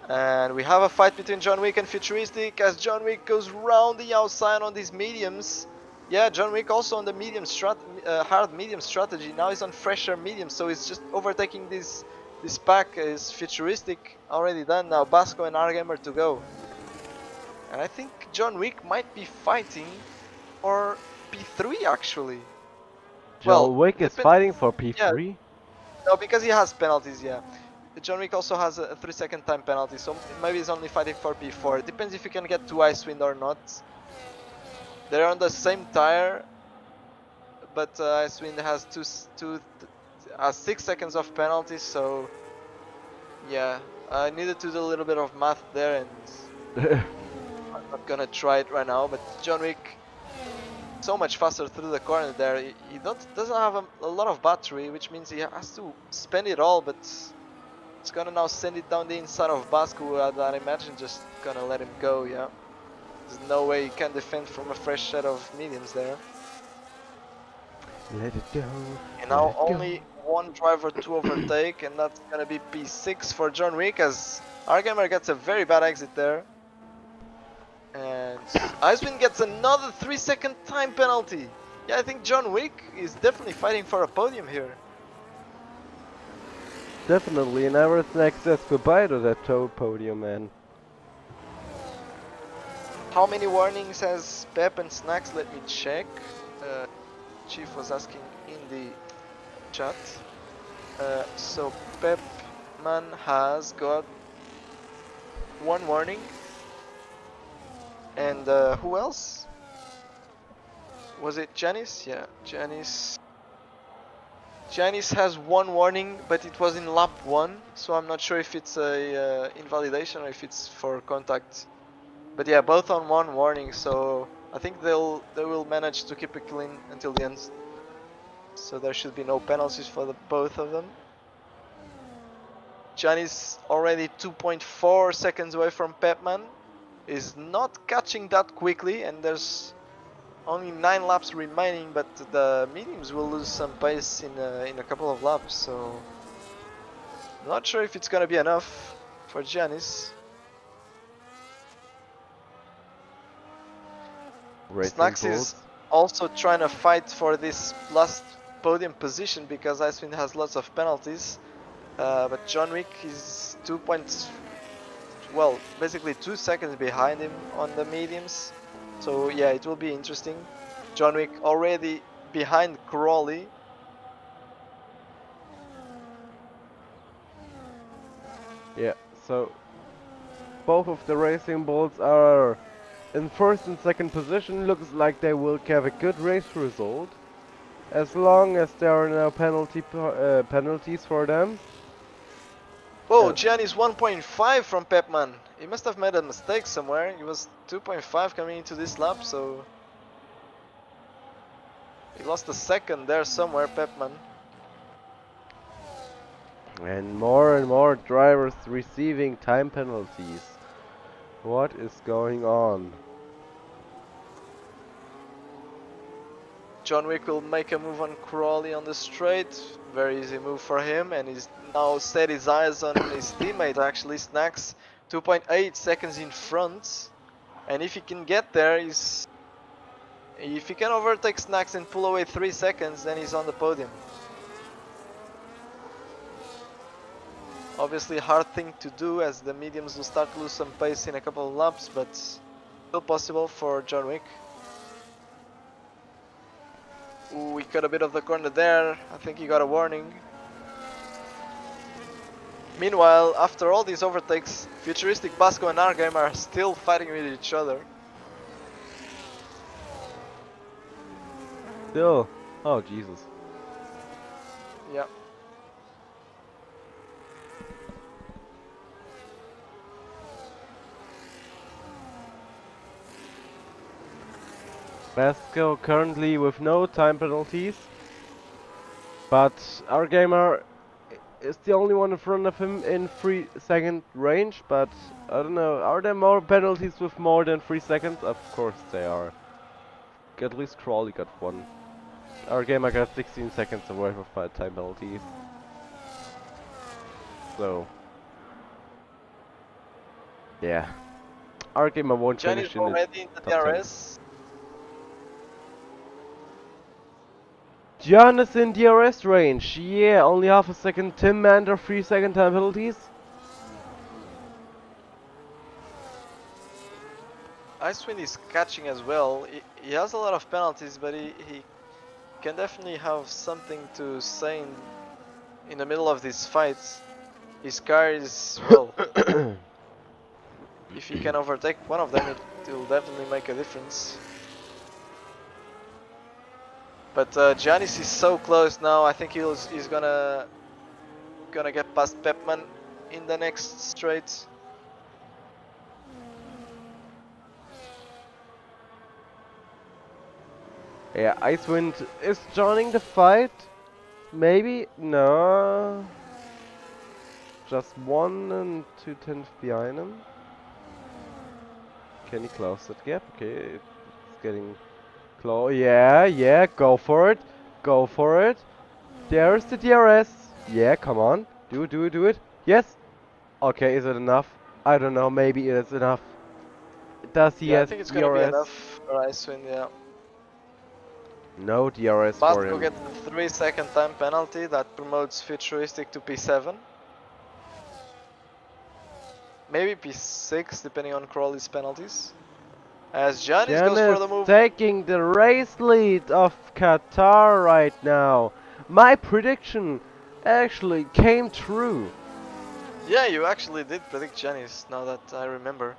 And we have a fight between John Wick and Futuristic as John Wick goes round the outside on these mediums. Yeah, John Wick also on the hard medium strategy. Now he's on fresher medium, so he's just overtaking this pack. Is Futuristic already done now? Basco and Argamer to go. And I think John Wick might be fighting for P3 actually. John Wick is fighting for Yeah, P3? no, because he has penalties, yeah. John Wick also has a 3-second time penalty, so maybe he's only fighting for P4. It depends if you can get to Icewind or not. They're on the same tire, but Icewind has 6 seconds of penalty, so yeah. I needed to do a little bit of math there, and I'm not gonna try it right now, but John Wick so much faster through the corner there. He doesn't have a lot of battery, which means he has to spend it all, but it's gonna now send it down the inside of Basco, that I imagine just gonna let him go, yeah. There's no way he can defend from a fresh set of mediums there. Let it go. And now only one driver to overtake, and that's gonna be P6 for John Wick as Argamer gets a very bad exit there. And Icewind gets another 3-second time penalty. Yeah, I think John Wick is definitely fighting for a podium here. Definitely, and everything says goodbye to that podium, man. How many warnings has Pep and Snacks? Let me check. Chief was asking in the chat. So Pepman has got 1 warning. And who else? Was it Janice? Yeah, Janice. Janice has 1 warning, but it was in lap 1, so I'm not sure if it's a invalidation or if it's for contact. But yeah, both on 1 warning, so I think they will manage to keep it clean until the end. So there should be no penalties for both of them. Janice already 2.4 seconds away from Pepman. Is not catching that quickly, and there's only 9 laps remaining, but the mediums will lose some pace in a couple of laps, so not sure if it's gonna be enough for Janice. Snacks is also trying to fight for this last podium position because Icewind has lots of penalties, but John Wick is basically 2 seconds behind him on the mediums. So yeah, it will be interesting. John Wick already behind Crawley. Yeah, so both of the Racing Bulls are in first and second position. Looks like they will have a good race result, as long as there are no penalties for them. Whoa, Gian is 1.5 from Pepman. He must have made a mistake somewhere. He was 2.5 coming into this lap, so he lost a second there somewhere, Pepman. And more drivers receiving time penalties. What is going on? John Wick will make a move on Crawley on the straight. Very easy move for him, and he's now set his eyes on his teammate, actually, Snacks. 2.8 seconds in front. And if he can get there, if he can overtake Snacks and pull away 3 seconds, then he's on the podium. Obviously hard thing to do as the mediums will start to lose some pace in a couple of laps, but still possible for John Wick. Ooh, we cut a bit of the corner there. I think he got a warning. Meanwhile, after all these overtakes, Futuristic, Basco and Argame are still fighting with each other. Still? Oh, Jesus. Yeah. Vasco currently with no time penalties, but our gamer is the only one in front of him in 3-second range, but I don't know, are there more penalties with more than 3 seconds? Of course they are. At least Crawley got one. Our gamer got 16 seconds away from 5 time penalties. So, yeah. Our gamer won't Johnny is finish in the already in the top 10. DRS. John is in DRS range. Yeah, only half a second. Tim Mander, 3-second time penalties. Icewind is catching as well. He has a lot of penalties, but he can definitely have something to say in the middle of these fights. His car is, well, if he can overtake one of them, it will definitely make a difference. But Giannis is so close now. I think he's gonna get past Pepman in the next straight. Yeah, Icewind is joining the fight. Maybe? No. Just 1 and 2/10 behind him. Can he close that gap? Okay, it's getting close. Yeah, yeah, go for it. Go for it. There's the DRS. Yeah, come on. Do it. Yes. Okay, is it enough? I don't know, maybe it is enough. Does he Yeah, I have think it's gonna be DRS? enough for Icewind, yeah. No DRS for Basco him. gets a 3-second time penalty that promotes Futuristic to P7. Maybe P6 depending on Crawley's penalties. As Giannis goes for the move. Taking the race lead of Qatar right now. My prediction actually came true. Yeah, you actually did predict Giannis, now that I remember.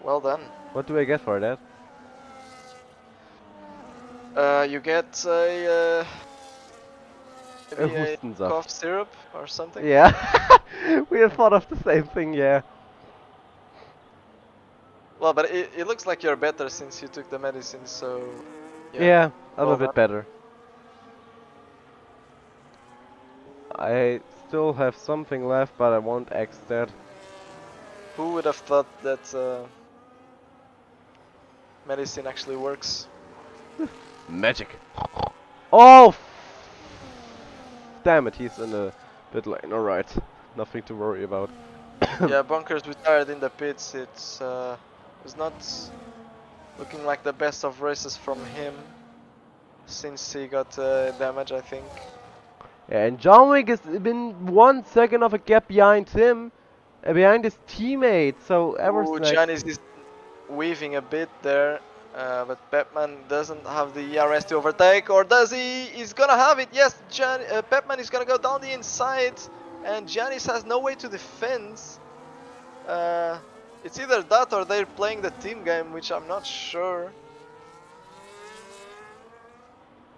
Well done. What do I get for that? You get a maybe a Hustensaft. cough syrup or something. Yeah, we have thought of the same thing, yeah. Well, but it looks like you're better since you took the medicine, so Yeah, I'm well a bit done. better. I still have something left, but I won't X that. Who would have thought that medicine actually works? Magic. Oh! Damn it, he's in the pit lane. Alright, nothing to worry about. Yeah, Bunkers retired in the pits. It's was not looking like the best of races from him since he got damage, I think. Yeah, and John Wick has been 1 second of a gap behind him, behind his teammate. So Ooh, Eversnack. Giannis is weaving a bit there, but Pepman doesn't have the ERS to overtake, or does he? He's gonna have it. Yes, Pepman is gonna go down the inside, and Giannis has no way to defend. It's either that or they're playing the team game, which I'm not sure.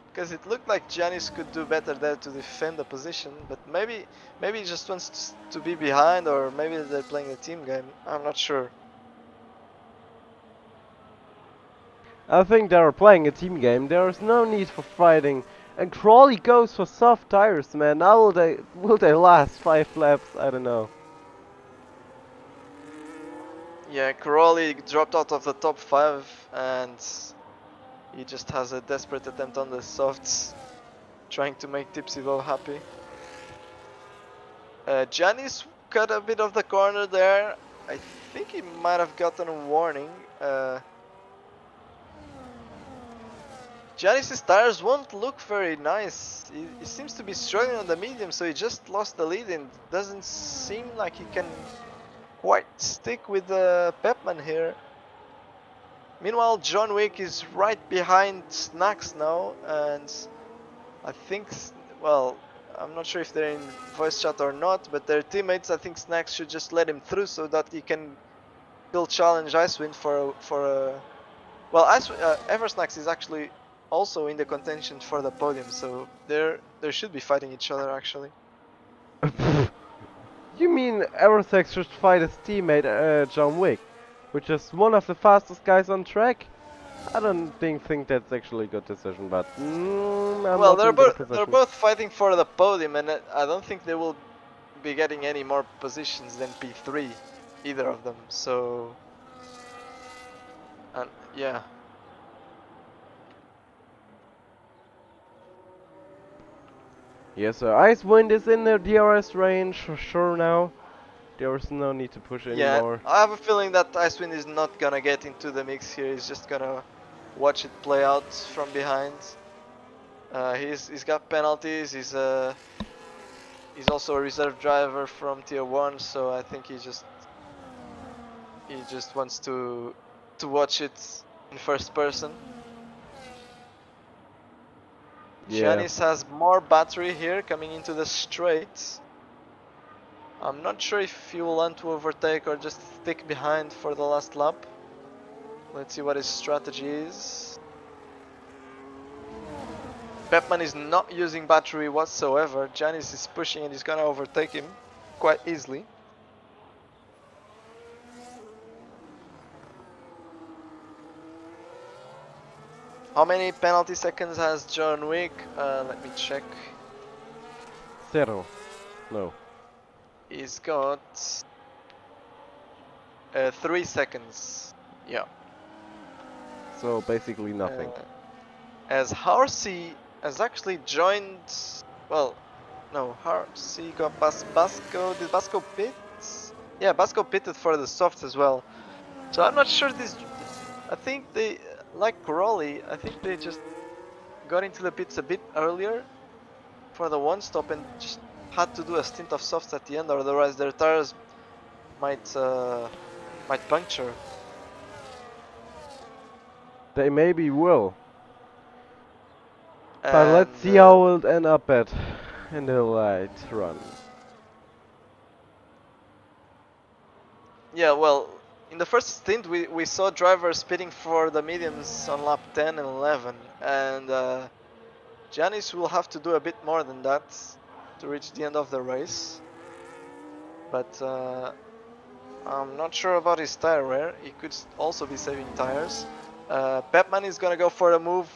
Because it looked like Giannis could do better there to defend the position, but maybe he just wants to be behind, or maybe they're playing a team game. I'm not sure. I think they are playing a team game. There is no need for fighting. And Crawley goes for soft tires, man. Now will they last 5 laps? I don't know. Yeah, Crawley dropped out of the top 5, and he just has a desperate attempt on the softs, trying to make Tipsyville happy. Giannis cut a bit of the corner there. I think he might have gotten a warning. Giannis's tires won't look very nice. He seems to be struggling on the medium, so he just lost the lead and doesn't seem like he can quite stick with Pepman here. Meanwhile, John Wick is right behind Snacks now, and I think, well, I'm not sure if they're in voice chat or not, but their teammates, I think Snacks should just let him through so that he can still challenge Icewind for a well, Eversnacks is actually also in the contention for the podium, so they should be fighting each other actually. You mean Eversex should fight his teammate John Wick? which is one of the fastest guys on track. I don't think that's actually a good decision, but I'm Well, not in the they're position. both fighting for the podium, and I don't think they will be getting any more positions than P3, either of them. So, and yeah. Yes, sir. Icewind is in the DRS range for sure now. There's no need to push Yeah, anymore. I have a feeling that Icewind is not gonna get into the mix here. He's just gonna watch it play out from behind. He's got penalties. He's also a reserve driver from Tier 1, so I think he just wants to watch it in first person. Yeah. Giannis has more battery here coming into the straight. I'm not sure if he will want to overtake or just stick behind for the last lap. Let's see what his strategy is. Pepman is not using battery whatsoever. Giannis is pushing and he's gonna overtake him quite easily. How many penalty seconds has John Wick? Let me check. 0. No. He's got 3 seconds. Yeah. So basically nothing. As Harsey has actually joined. Well, no, Harsey got past Basco. Did Basco pit? Yeah, Basco pitted for the softs as well. So I'm not sure this. I think they, like Corolli, I think they just got into the pits a bit earlier for the one stop and just had to do a stint of softs at the end, otherwise their tires might puncture. They maybe will. But And, let's see how it'll end up at in the light run. Yeah, well, in the first stint we saw drivers pitting for the mediums on lap 10 and 11, and Giannis will have to do a bit more than that to reach the end of the race. But I'm not sure about his tire wear. He could also be saving tires. Pepman is gonna go for a move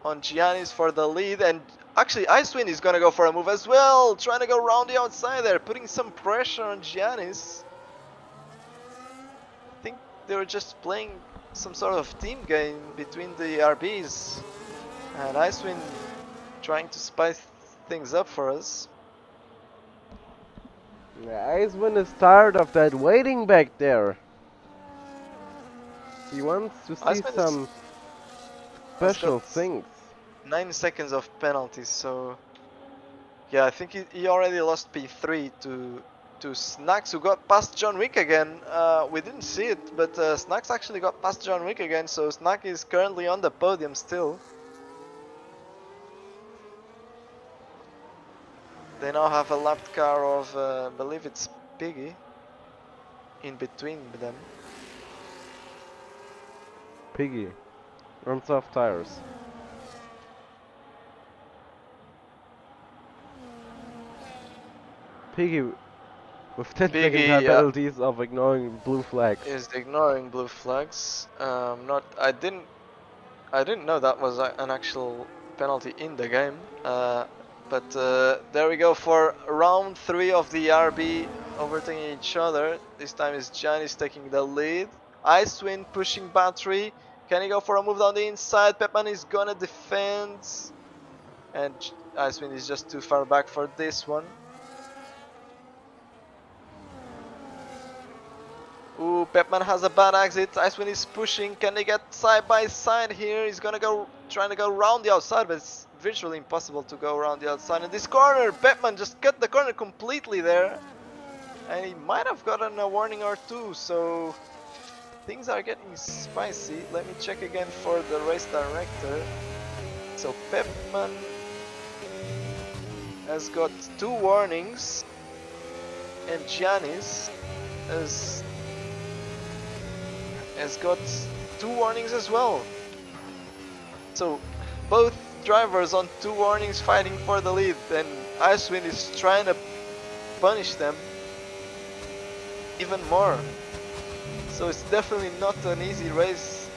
on Giannis for the lead, and actually Icewind is gonna go for a move as well, trying to go around the outside there, putting some pressure on Giannis. I think they were just playing some sort of team game between the RBs, and Icewind trying to spice things up for us. Yeah, Icewind is tired of that waiting back there. He wants to see Icewind some has got special things. 9 seconds of penalties, so yeah, I think he already lost P3 to Snacks, who got past John Wick again. We didn't see it, but Snacks actually got past John Wick again, so Snack is currently on the podium still. They now have a lapped car of, I believe it's Piggy, in between them. Piggy. On soft tires. Piggy with 10 second Piggy, time penalties of ignoring blue flags. is ignoring blue flags. I didn't know that was an actual penalty in the game. But there we go for round 3 of the RB overtaking each other. This time is Giannis taking the lead. Icewind pushing battery. Can he go for a move down the inside? Pepman is gonna defend. And Icewind is just too far back for this one. Ooh, Pepman has a bad exit. Icewind is pushing. Can they get side by side here? He's gonna go, trying to go around the outside, but it's virtually impossible to go around the outside. In this corner, Pepman just cut the corner completely there. And he might have gotten a warning or two, so things are getting spicy. Let me check again for the race director. So Pepman has got 2 warnings, and Giannis has got 2 warnings as well. So both drivers on 2 warnings fighting for the lead, and Icewind is trying to punish them even more. So it's definitely not an easy race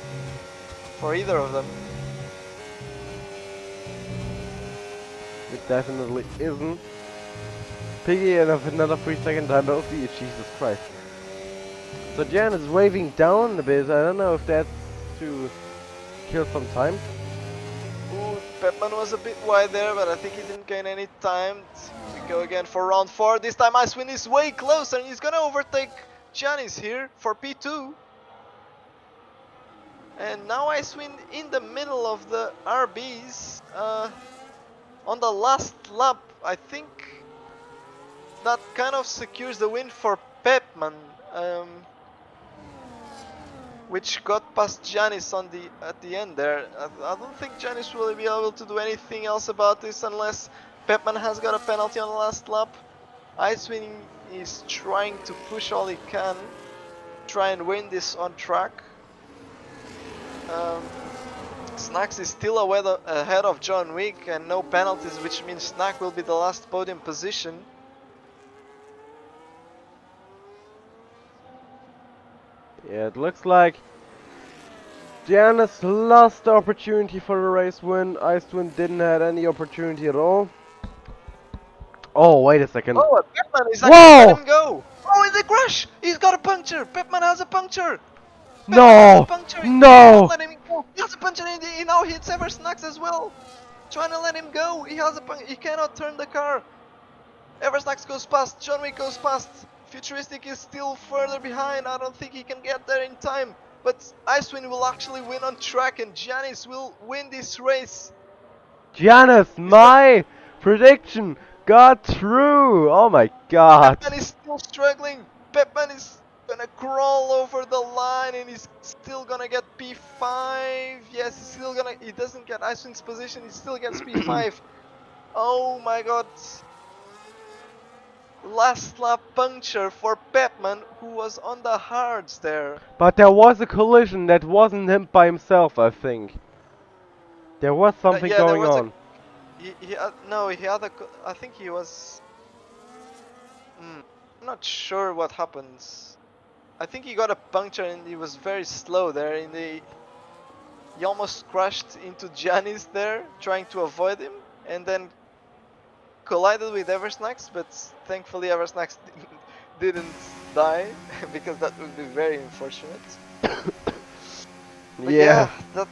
for either of them. It definitely isn't. Piggy and another 3-second time penalty. Jesus Christ. So Jan is waving down a bit. I don't know if that's to kill some time. Ooh, Pepman was a bit wide there, but I think he didn't gain any time. We go again for round 4. This time Icewind is way closer and he's gonna overtake Giannis here for P2. And now Icewind in the middle of the RBs. On the last lap, I think that kind of secures the win for Pepman. Which got past Janis on at the end there. I don't think Janis will be able to do anything else about this unless Pepman has got a penalty on the last lap. Icewind is trying to push all he can, try and win this on track. Snacks is still ahead of John Wick and no penalties, which means Snack will be the last podium position. Yeah, it looks like Giannis lost the opportunity for the race win. Icewind didn't have any opportunity at all. Oh, wait a second. Oh, Pepman is actually let him go. Oh, in the crash! He's got a puncture! Pepman has a puncture! No! No! Let him go. He has a puncture and he now hits Eversnax as well. Trying to let him go. He has a he cannot turn the car. Eversnax goes past. John Wick goes past. Futuristic is still further behind. I don't think he can get there in time. But Icewind will actually win on track and Janis will win this race. Giannis, my prediction got through! Oh my god. Pepman is still struggling. Pepman is gonna crawl over the line and he's still gonna get P5. Yes, he's still gonna. He doesn't get Icewind's position, he still gets P5. Oh my god. Last lap puncture for Pepman, who was on the hards there. But there was a collision that wasn't him by himself, I think. There was something Yeah, there going was on. no, he had a. I think he was. I'm not sure what happens. I think he got a puncture and he was very slow there in the. He almost crashed into Janis there, trying to avoid him, and then collided with Eversnax, but thankfully Eversnax didn't die, because that would be very unfortunate. But yeah, that's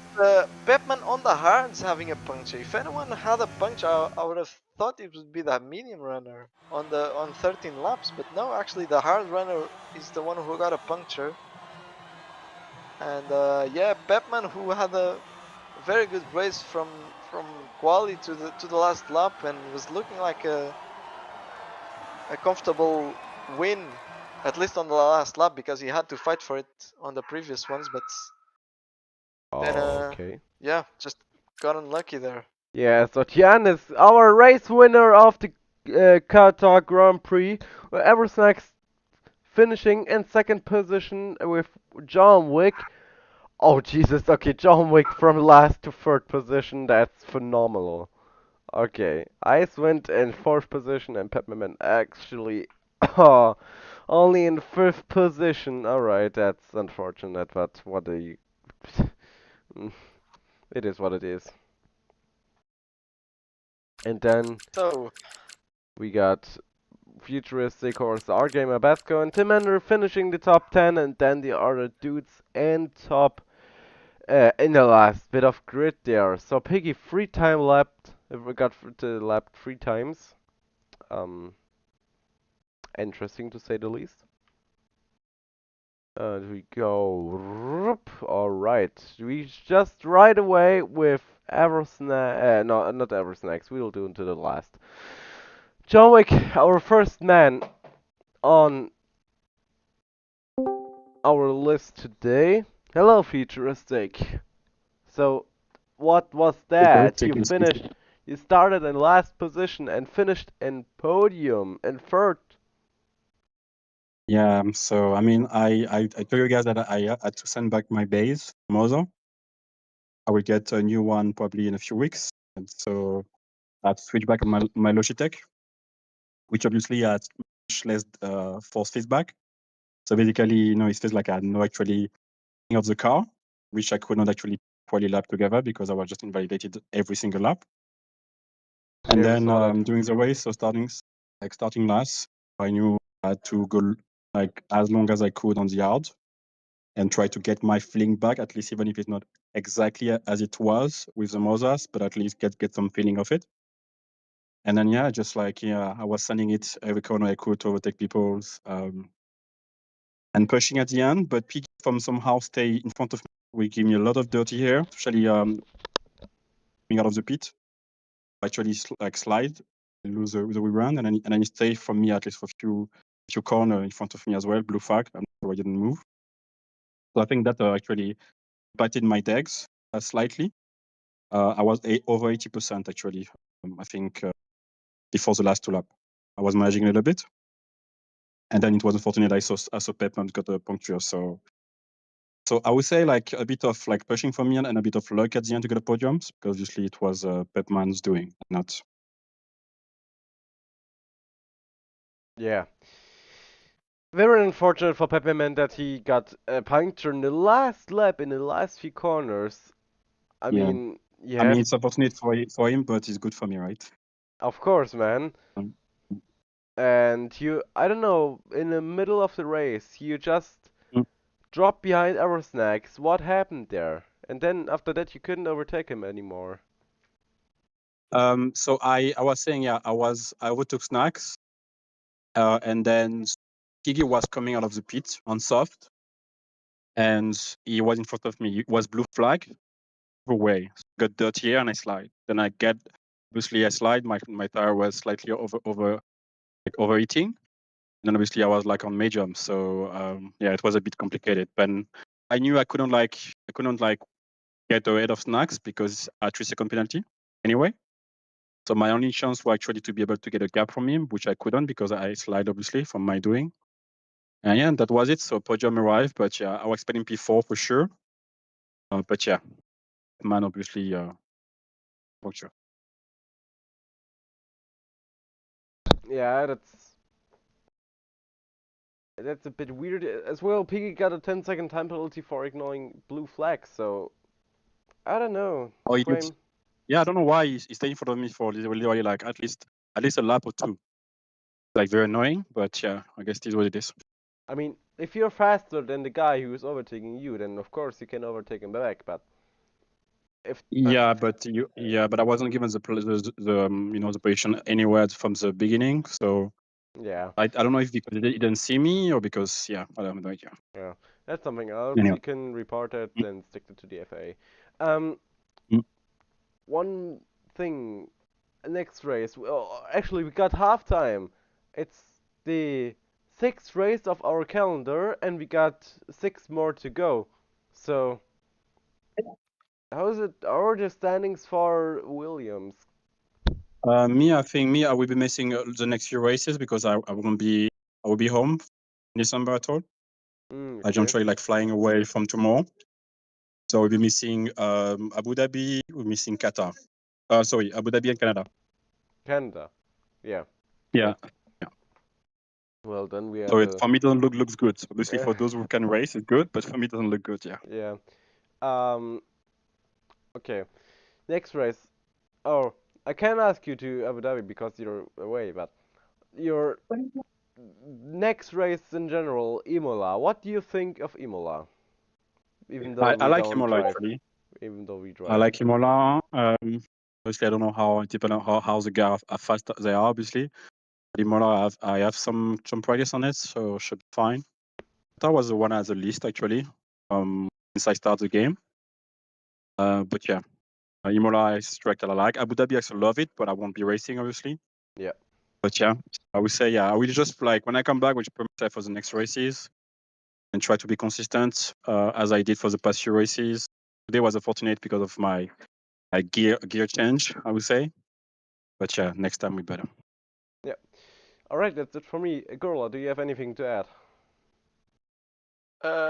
Pepman on the hards having a puncture. If anyone had a puncture, I would have thought it would be the medium runner on 13 laps, but no, actually the hard runner is the one who got a puncture. And yeah, Pepman, who had a very good race from quali to the last lap and was looking like a comfortable win, at least on the last lap, because he had to fight for it on the previous ones, but then Okay. yeah, just got unlucky there. Yeah, so Giannis, our race winner of the Qatar Grand Prix, Eversnax finishing in second position with John Wick. Oh Jesus, okay, John Wick from last to third position, that's phenomenal. Okay, Ice went in fourth position and Peppermint actually only in fifth position. Alright, that's unfortunate, but what do you... It is what it is. And then So we got Futuristic Horse, our gamer Basco, and Tim Ender finishing the top 10, and then the other dudes in top in the last bit of grid there. So Piggy 3-time lapped, we got the lap 3 times. Interesting to say the least. We go. Alright, we just right away with Eversnack. No, not Eversnacks. We'll do into the last. John Wick, our first man on our list today. Hello, Futuristic. So, what was that? You finished. You started in last position and finished in podium in third. Yeah, so I mean, I told you guys that I had to send back my base from Mozo. I will get a new one probably in a few weeks, and so I have to switch back my Logitech, which obviously has much less force feedback. So basically, you know, it feels like I had no actually of the car, which I could not actually quality lap together because I was just invalidated every single lap. And Yeah, we then saw that. during the race, so starting last, I knew I had to go like as long as I could on the hard and try to get my feeling back, at least even if it's not exactly as it was with the Mozas, but at least get some feeling of it. And then yeah, just like I was sending it every corner I could to overtake people and pushing at the end, but Piggy from somehow stay in front of me. We give me a lot of dirty hair, especially coming out of the pit. Actually, like slide, lose the rerun, and then he stay from me at least for a few corner in front of me as well. Blue flag, I'm sure I didn't move. So I think that actually impacted my decks slightly. I was over 80% actually. I think before the last two lap, I was managing a little bit, and then it was unfortunate I saw Pepman got a puncture. So I would say like a bit of like pushing for me and a bit of luck at the end to get a podiums because obviously it was Pepman's doing, not. Yeah. Very unfortunate for Peppermint that he got a puncture in the last lap in the last few corners. I Yeah. mean, you I mean, have, it's unfortunate for him, but it's good for me, right? of course, man. Um, And you, I don't know, in the middle of the race, you just mm. dropped behind our snacks. What happened there? And then after that, you couldn't overtake him anymore. So I was saying, yeah, I overtook snacks, and then Kiki was coming out of the pit on soft, and he was in front of me. It was blue flag away. Got dirty here and I slide. Then obviously I slide. My tire was slightly overheating. And then obviously I was like on medium. So yeah, it was a bit complicated. But I knew I couldn't get ahead of snacks because a 3-second penalty anyway. So my only chance was actually to be able to get a gap from him, which I couldn't because I slide obviously from my doing. And yeah, that was it. So podium arrived, but yeah, I was expecting P4 for sure. But yeah, man, obviously, for sure. Yeah, that's a bit weird as well. Piggy got a 10-second time penalty for ignoring blue flags, so I don't know. Oh, he did. Frame. Yeah, I don't know why he's staying in front of me for literally like at least a lap or two. Like very annoying, but yeah, I guess this is what it is. I mean, if you're faster than the guy who's overtaking you, then of course you can overtake him back. But if Yeah, but I wasn't given the position anywhere from the beginning. So yeah, I don't know if because he didn't see me or because I don't know. Yeah. yeah, that's something else. Anyway. You can report it Mm, and stick it to the FA. Um, mm. one thing, next race. Well, actually, we got halftime. It's the sixth race of our calendar, and we got 6 more to go. So, how is it? How are the standings for Williams? I think I will be missing the next few races because I will be home in December at all. I don't Okay. try like flying away from tomorrow. So we'll be missing Abu Dhabi, we're missing Qatar. Sorry, Abu Dhabi and Canada. Canada. Yeah. Yeah. Yeah. Well, then we are So it the. for me looks good. Obviously for those who can race, it's good, but for me it doesn't look good. Yeah. Yeah. Um. Okay. Next race. Oh, I can't ask you to Abu Dhabi because you're away, but your next race in general, Imola. What do you think of Imola? Even though I we like don't Imola drive. actually. Even though we I drive. like Imola. Obviously I don't know how depending on how the guys how fast they are. Obviously, but Imola I have some practice on it, so should be fine. That was the one as the least actually. Since I start the game. But yeah. Imola is track that I like. Abu Dhabi, I actually love it, but I won't be racing, obviously. Yeah. But yeah, I would say, yeah, I will just like when I come back, which prepare myself for the next races and try to be consistent as I did for the past few races. Today was unfortunate because of my gear change, I would say. But yeah, next time we better. Yeah. All right, that's it for me. Gorla, do you have anything to add?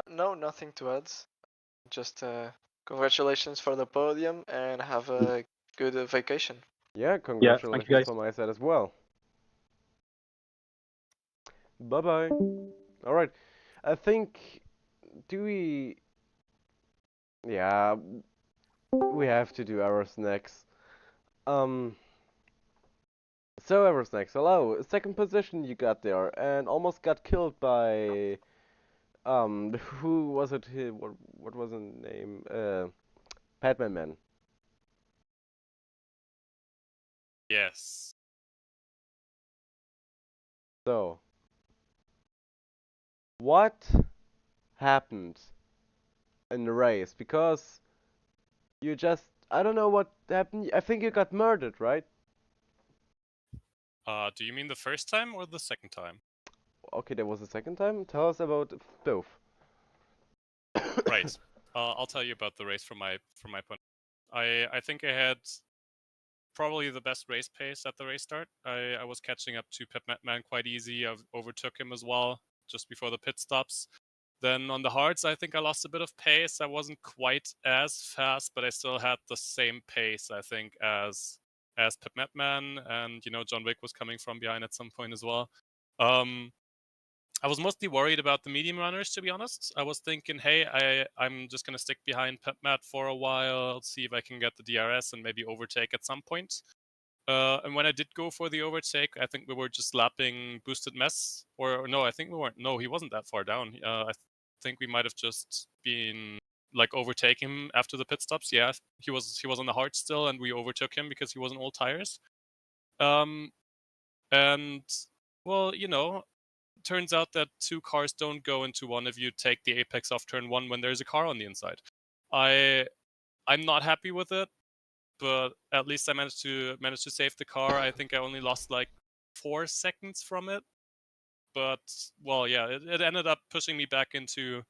No, nothing to add. Just congratulations for the podium and have a good vacation. Yeah, Yeah, thank you congratulations guys. from my side as well. Bye bye. All right. I think, do we? Yeah, we have to do our snacks. So our snacks. Hello, second position you got there, and almost got killed by who was it? What was the name? Batman Man. Yes. So, what happened in the race? Because you just, I don't know what happened. I think you got murdered, right? Do you mean the first time or the second time? Okay, there was a second time. Tell us about both. Right. I'll tell you about the race from my point. I think I had probably the best race pace at the race start. I was catching up to Man quite easy. I overtook him as well just before the pit stops. Then on the hards, I think I lost a bit of pace. I wasn't quite as fast, but I still had the same pace, I think, as Man, and John Wick was coming from behind at some point as well. I was mostly worried about the medium runners, to be honest. I was thinking, hey, I'm just gonna stick behind Matt for a while, see if I can get the DRS and maybe overtake at some point. And when I did go for the overtake, I think we were just lapping Boosted Mess, or no, I think we weren't. No, he wasn't that far down. I think we might have just been like overtaking him after the pit stops. Yeah, he was on the hard still, and we overtook him because he was on all tires. And well, turns out that two cars don't go into one if you take the apex off turn one when there's a car on the inside. I'm not happy with it, but at least I managed to save the car. I think I only lost like 4 seconds from it, but well, yeah, it ended up pushing me back into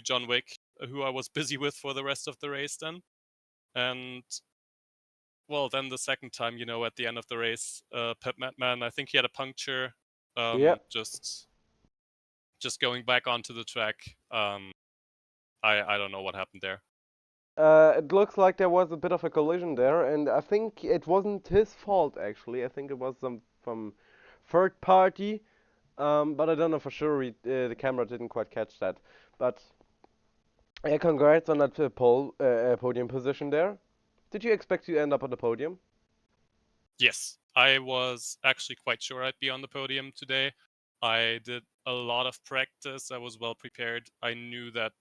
John Wick, who I was busy with for the rest of the race then. And well, then the second time, at the end of the race, Man, I think he had a puncture. Yeah. Just going back onto the track. I don't know what happened there. It looks like there was a bit of a collision there, and I think it wasn't his fault actually. I think it was from third party, but I don't know for sure. The camera didn't quite catch that. But yeah, congrats on that podium position there. Did you expect to end up on the podium? Yes, I was actually quite sure I'd be on the podium today. I did a lot of practice. I was well prepared. I knew that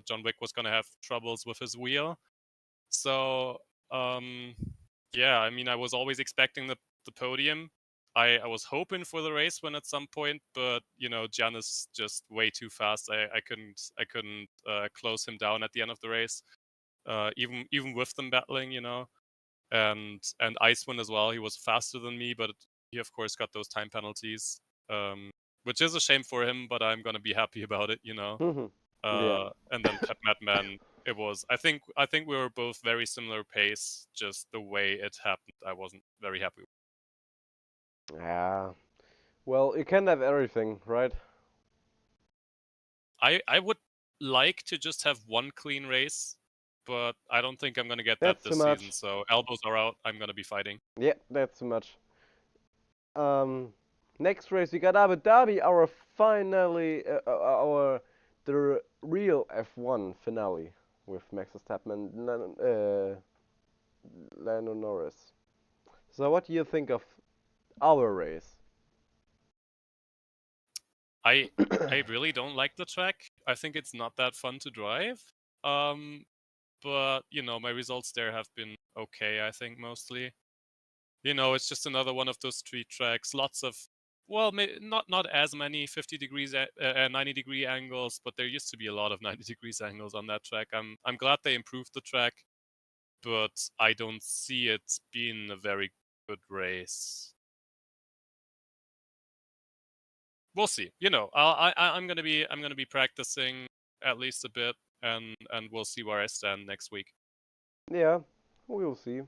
John Wick was going to have troubles with his wheel. So, yeah, I mean, I was always expecting the podium. I was hoping for the race win at some point, but Gian is just way too fast. I couldn't close him down at the end of the race, even with them battling, and Icewind as well. He was faster than me, but he of course got those time penalties, which is a shame for him. But I'm gonna be happy about it, Yeah. And then Man, it was. I think we were both very similar pace. Just the way it happened, I wasn't very happy with. Yeah. Well, you can't have everything, right? I would like to just have one clean race, but I don't think I'm gonna get That's that too this much. season. So elbows are out. I'm gonna be fighting. Yeah, that's too much. Next race we got Abu Dhabi, our finally, the real F1 finale with Max Verstappen and Lando Norris. So what do you think of our race? I really don't like the track. I think it's not that fun to drive. But my results there have been okay. I think mostly. It's just another one of those street tracks. Lots of, well, not as many 50 degrees, 90-degree angles, but there used to be a lot of 90 degrees angles on that track. I'm glad they improved the track, but I don't see it being a very good race. We'll see. I'm gonna be practicing at least a bit, and we'll see where I stand next week. Yeah, we'll see.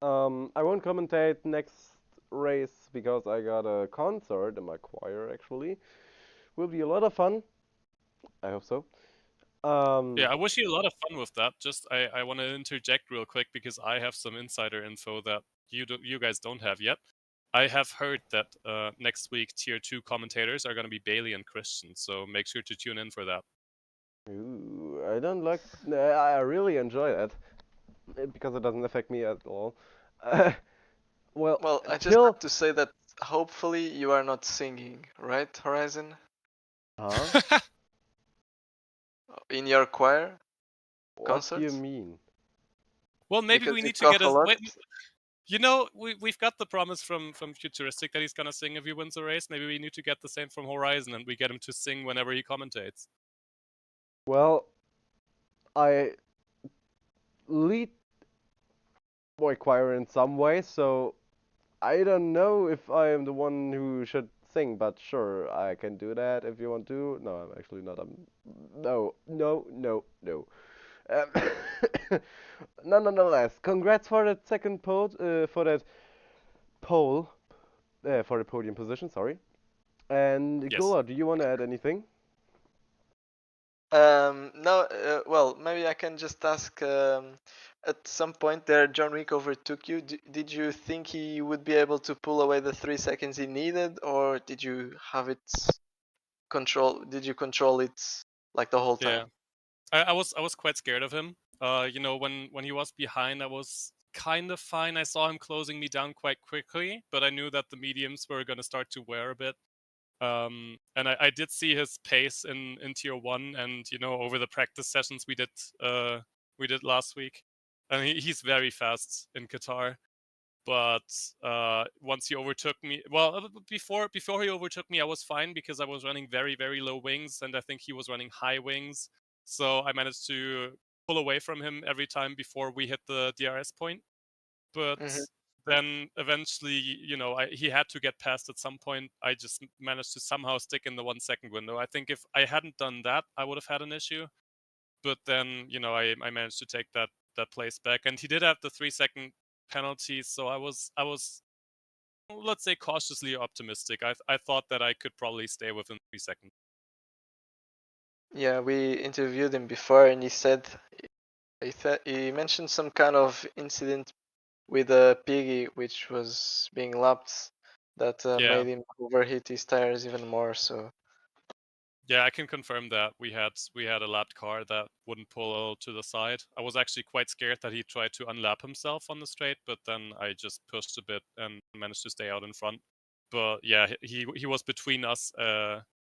I won't commentate next race because I got a concert in my choir actually. Will be a lot of fun. I hope so. Yeah, I wish you a lot of fun with that. Just I want to interject real quick because I have some insider info that you guys don't have yet. I have heard that next week Tier 2 commentators are going to be Bailey and Christian, so make sure to tune in for that. Ooh, I don't like. I really enjoy that because it doesn't affect me at all. Well, I just till. have to say that hopefully you are not singing, right, Horizon? Huh? In your choir? What do you Concerts? mean? Well, maybe Because we you need to talk get a a. lot. Wait, you know, we've got the promise from Futuristic that he's gonna sing if he wins a race. Maybe we need to get the same from Horizon, and we get him to sing whenever he commentates. Well, I lead my choir in some way, so I don't know if I am the one who should sing, but sure, I can do that if you want to. No, I'm actually not. No, no, no, no. Nonetheless, congrats for that second for that pole, for the podium position. Sorry. And Yes. Gula, do you want to add anything? No, well, maybe I can just ask, at some point there, John Wick overtook you. Did you think he would be able to pull away the 3 seconds he needed, or did you have it did you control it like the whole time? Yeah, I was quite scared of him. You know, when he was behind, I was kind of fine. I saw him closing me down quite quickly, but I knew that the mediums were going to start to wear a bit. And I did see his pace in Tier 1, and you know, over the practice sessions we did last week, and he's very fast in Qatar. But once he overtook me, well, before he overtook me, I was fine because I was running very low wings, and I think he was running high wings. So I managed to pull away from him every time before we hit the DRS point. But then eventually, you know, he had to get past at some point. I just managed to somehow stick in the 1 second window. I think if I hadn't done that, I would have had an issue. But then, you know, I managed to take that place back, and he did have the 3 second penalty. So I was let's say cautiously optimistic. I thought that I could probably stay within 3 seconds. Yeah, we interviewed him before, and he said he mentioned some kind of incident with a piggy which was being lapped that Yeah. made him overheat his tires even more. So Yeah, I can confirm that we had a lapped car that wouldn't pull to the side. I was actually quite scared that he tried to unlap himself on the straight, but then I just pushed a bit and managed to stay out in front. But yeah, he was between us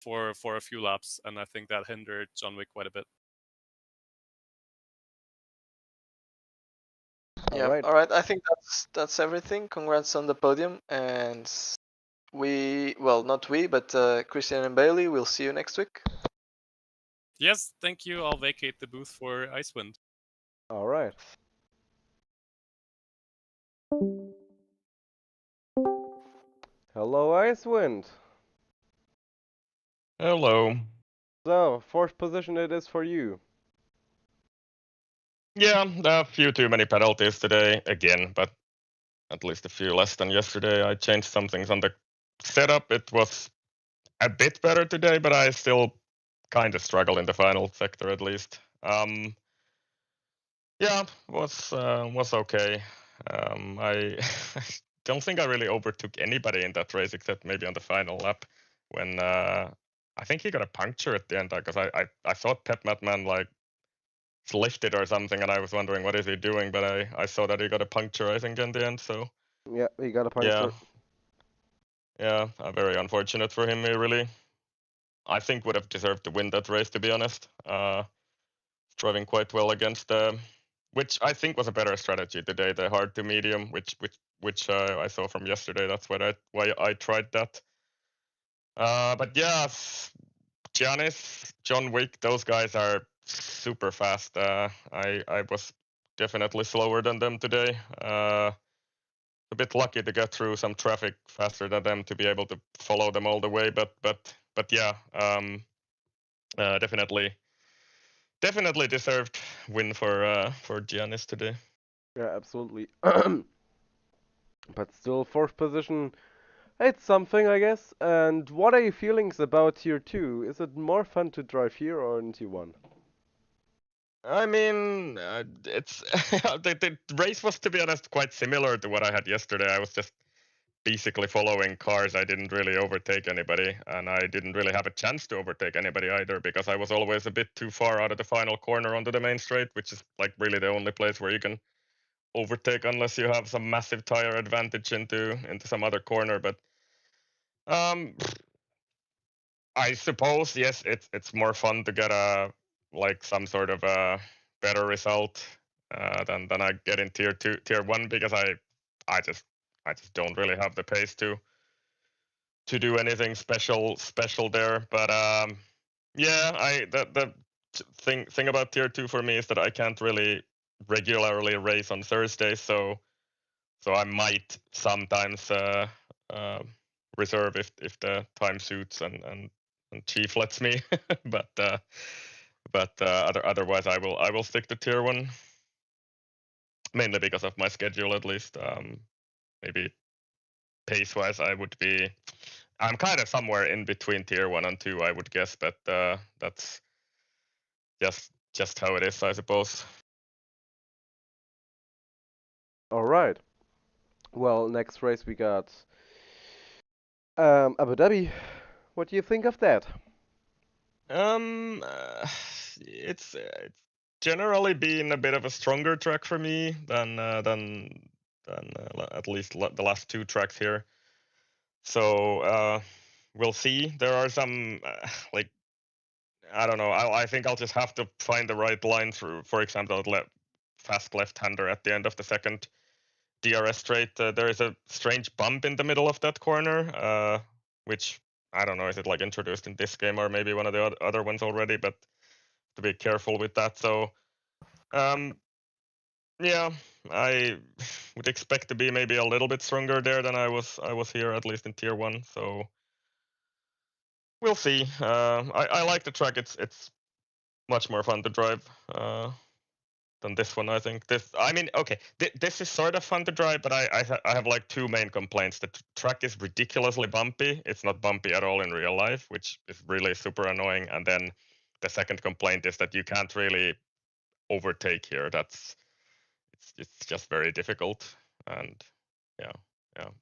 for a few laps, and I think that hindered John Wick quite a bit. yeah, all right. I think that's everything. Congrats on the podium, and not we, but Christian and Bailey. We'll see you next week. Yes, thank you. I'll vacate the booth for Icewind. All right. Hello, Icewind. Hello. So, fourth position it is for you. Yeah, a few too many penalties today again, but at least a few less than yesterday. I changed some things on the setup. It was a bit better today, but I still kind of struggle in the final sector at least. Yeah, was okay. I don't think I really overtook anybody in that race except maybe on the final lap when I think he got a puncture at the end because I thought Pep Madman like lifted or something, and I was wondering what is he doing, but I saw that he got a puncture, I think, in the end. So Yeah, he got a puncture. Yeah, very unfortunate for him. He really, I think, would have deserved to win that race, to be honest. Driving quite well against which I think was a better strategy today, the hard to medium, which I saw from yesterday. That's why I tried that. But yeah, Giannis, John Wick, those guys are super fast. I was definitely slower than them today. A bit lucky to get through some traffic faster than them to be able to follow them all the way. But yeah, definitely deserved win for Giannis today. Yeah, absolutely. But still, fourth position, it's something, I guess. And what are your feelings about Tier 2? Is it more fun to drive here or in Tier 1? I mean, it's the race was, to be honest, quite similar to what I had yesterday. I was just basically following cars. I didn't really overtake anybody, and I didn't really have a chance to overtake anybody either because I was always a bit too far out of the final corner onto the main straight, which is like really the only place where you can overtake unless you have some massive tire advantage into some other corner. But I suppose yes, it's more fun to get a like some sort of a better result than I get in tier 1 because I just don't really have the pace to do anything special there. But yeah, the thing about tier 2 for me is that I can't really regularly race on Thursdays, so I might sometimes reserve if the time suits and Chief lets me. but otherwise I will stick to tier 1, mainly because of my schedule at least. Maybe pace wise I'm kind of somewhere in between tier 1 and 2, I would guess, but that's just how it is, I suppose. All right. Well, next race we got Abu Dhabi. What do you think of that? It's generally been a bit of a stronger track for me than at least the last 2 tracks here. So we'll see. There are some like I don't know. I think I'll just have to find the right line through. For example, fast left-hander at the end of the second DRS straight. There is a strange bump in the middle of that corner, which I don't know. Is it like introduced in this game or maybe one of the other ones already? But to be careful with that. So yeah, I would expect to be maybe a little bit stronger there than I was here, at least in tier 1. So we'll see. I like the track. It's much more fun to drive than this one, I think. This is sort of fun to drive, but I have like 2 main complaints. The track is ridiculously bumpy. It's not bumpy at all in real life, which is really super annoying. And then the second complaint is that you can't really overtake here. It's just very difficult. And yeah,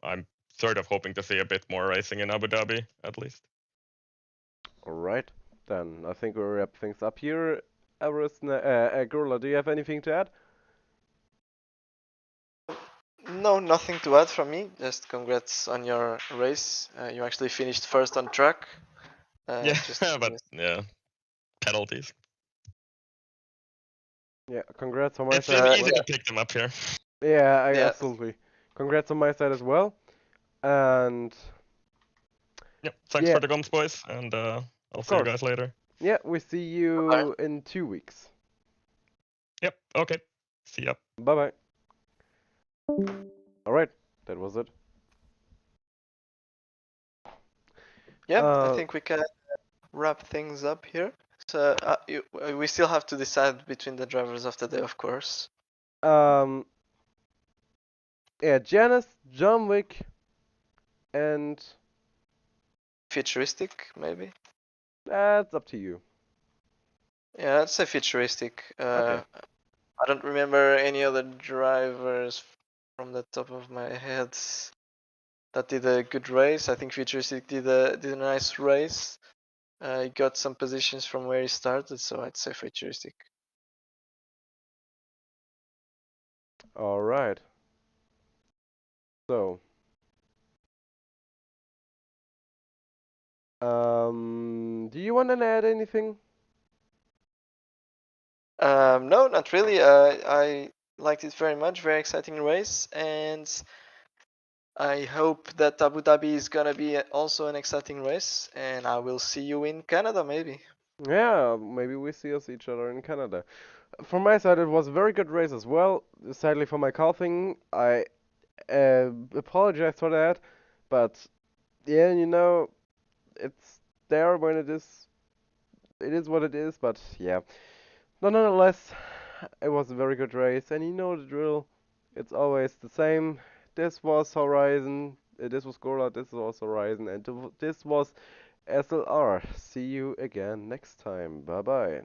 I'm sort of hoping to see a bit more racing in Abu Dhabi, at least. All right, then I think we'll wrap things up here. Gurla, do you have anything to add? No, nothing to add from me. Just congrats on your race. You actually finished first on track. Yeah, but yeah, penalties. Yeah, congrats on my It's side. easy to pick them up here. Yeah, Yeah. absolutely. Congrats on my side as well. And Yep, thanks Yeah. for the gums, boys, and I'll see you course. guys later. yeah, we see you Bye-bye. in 2 weeks. Yep, okay. See ya. Bye bye. All right, that was it. Yeah, Uh, I think we can wrap things up here. So we still have to decide between the drivers of the day, of course. Yeah, Janice, John Wick, and Futuristic, maybe. that's up to you. Yeah, I'd say futuristic. Okay. I don't remember any other drivers from the top of my head that did a good race. I think futuristic did a nice race. He got some positions from where he started, so I'd say futuristic. All right. So, do you want to add anything? No, not really. I liked it very much. Very exciting race, and I hope that Abu Dhabi is gonna be also an exciting race. And I will see you in Canada, maybe. Yeah, maybe we see us each other in Canada. From my side, it was a very good race as well. Sadly for my coughing, I apologize for that, but yeah, it's there when it is. It is what it is, but yeah. Nonetheless, it was a very good race, and you know the drill. It's always the same. This was Horizon. This was Gorla. This was Horizon, and this was SLR. See you again next time. Bye bye.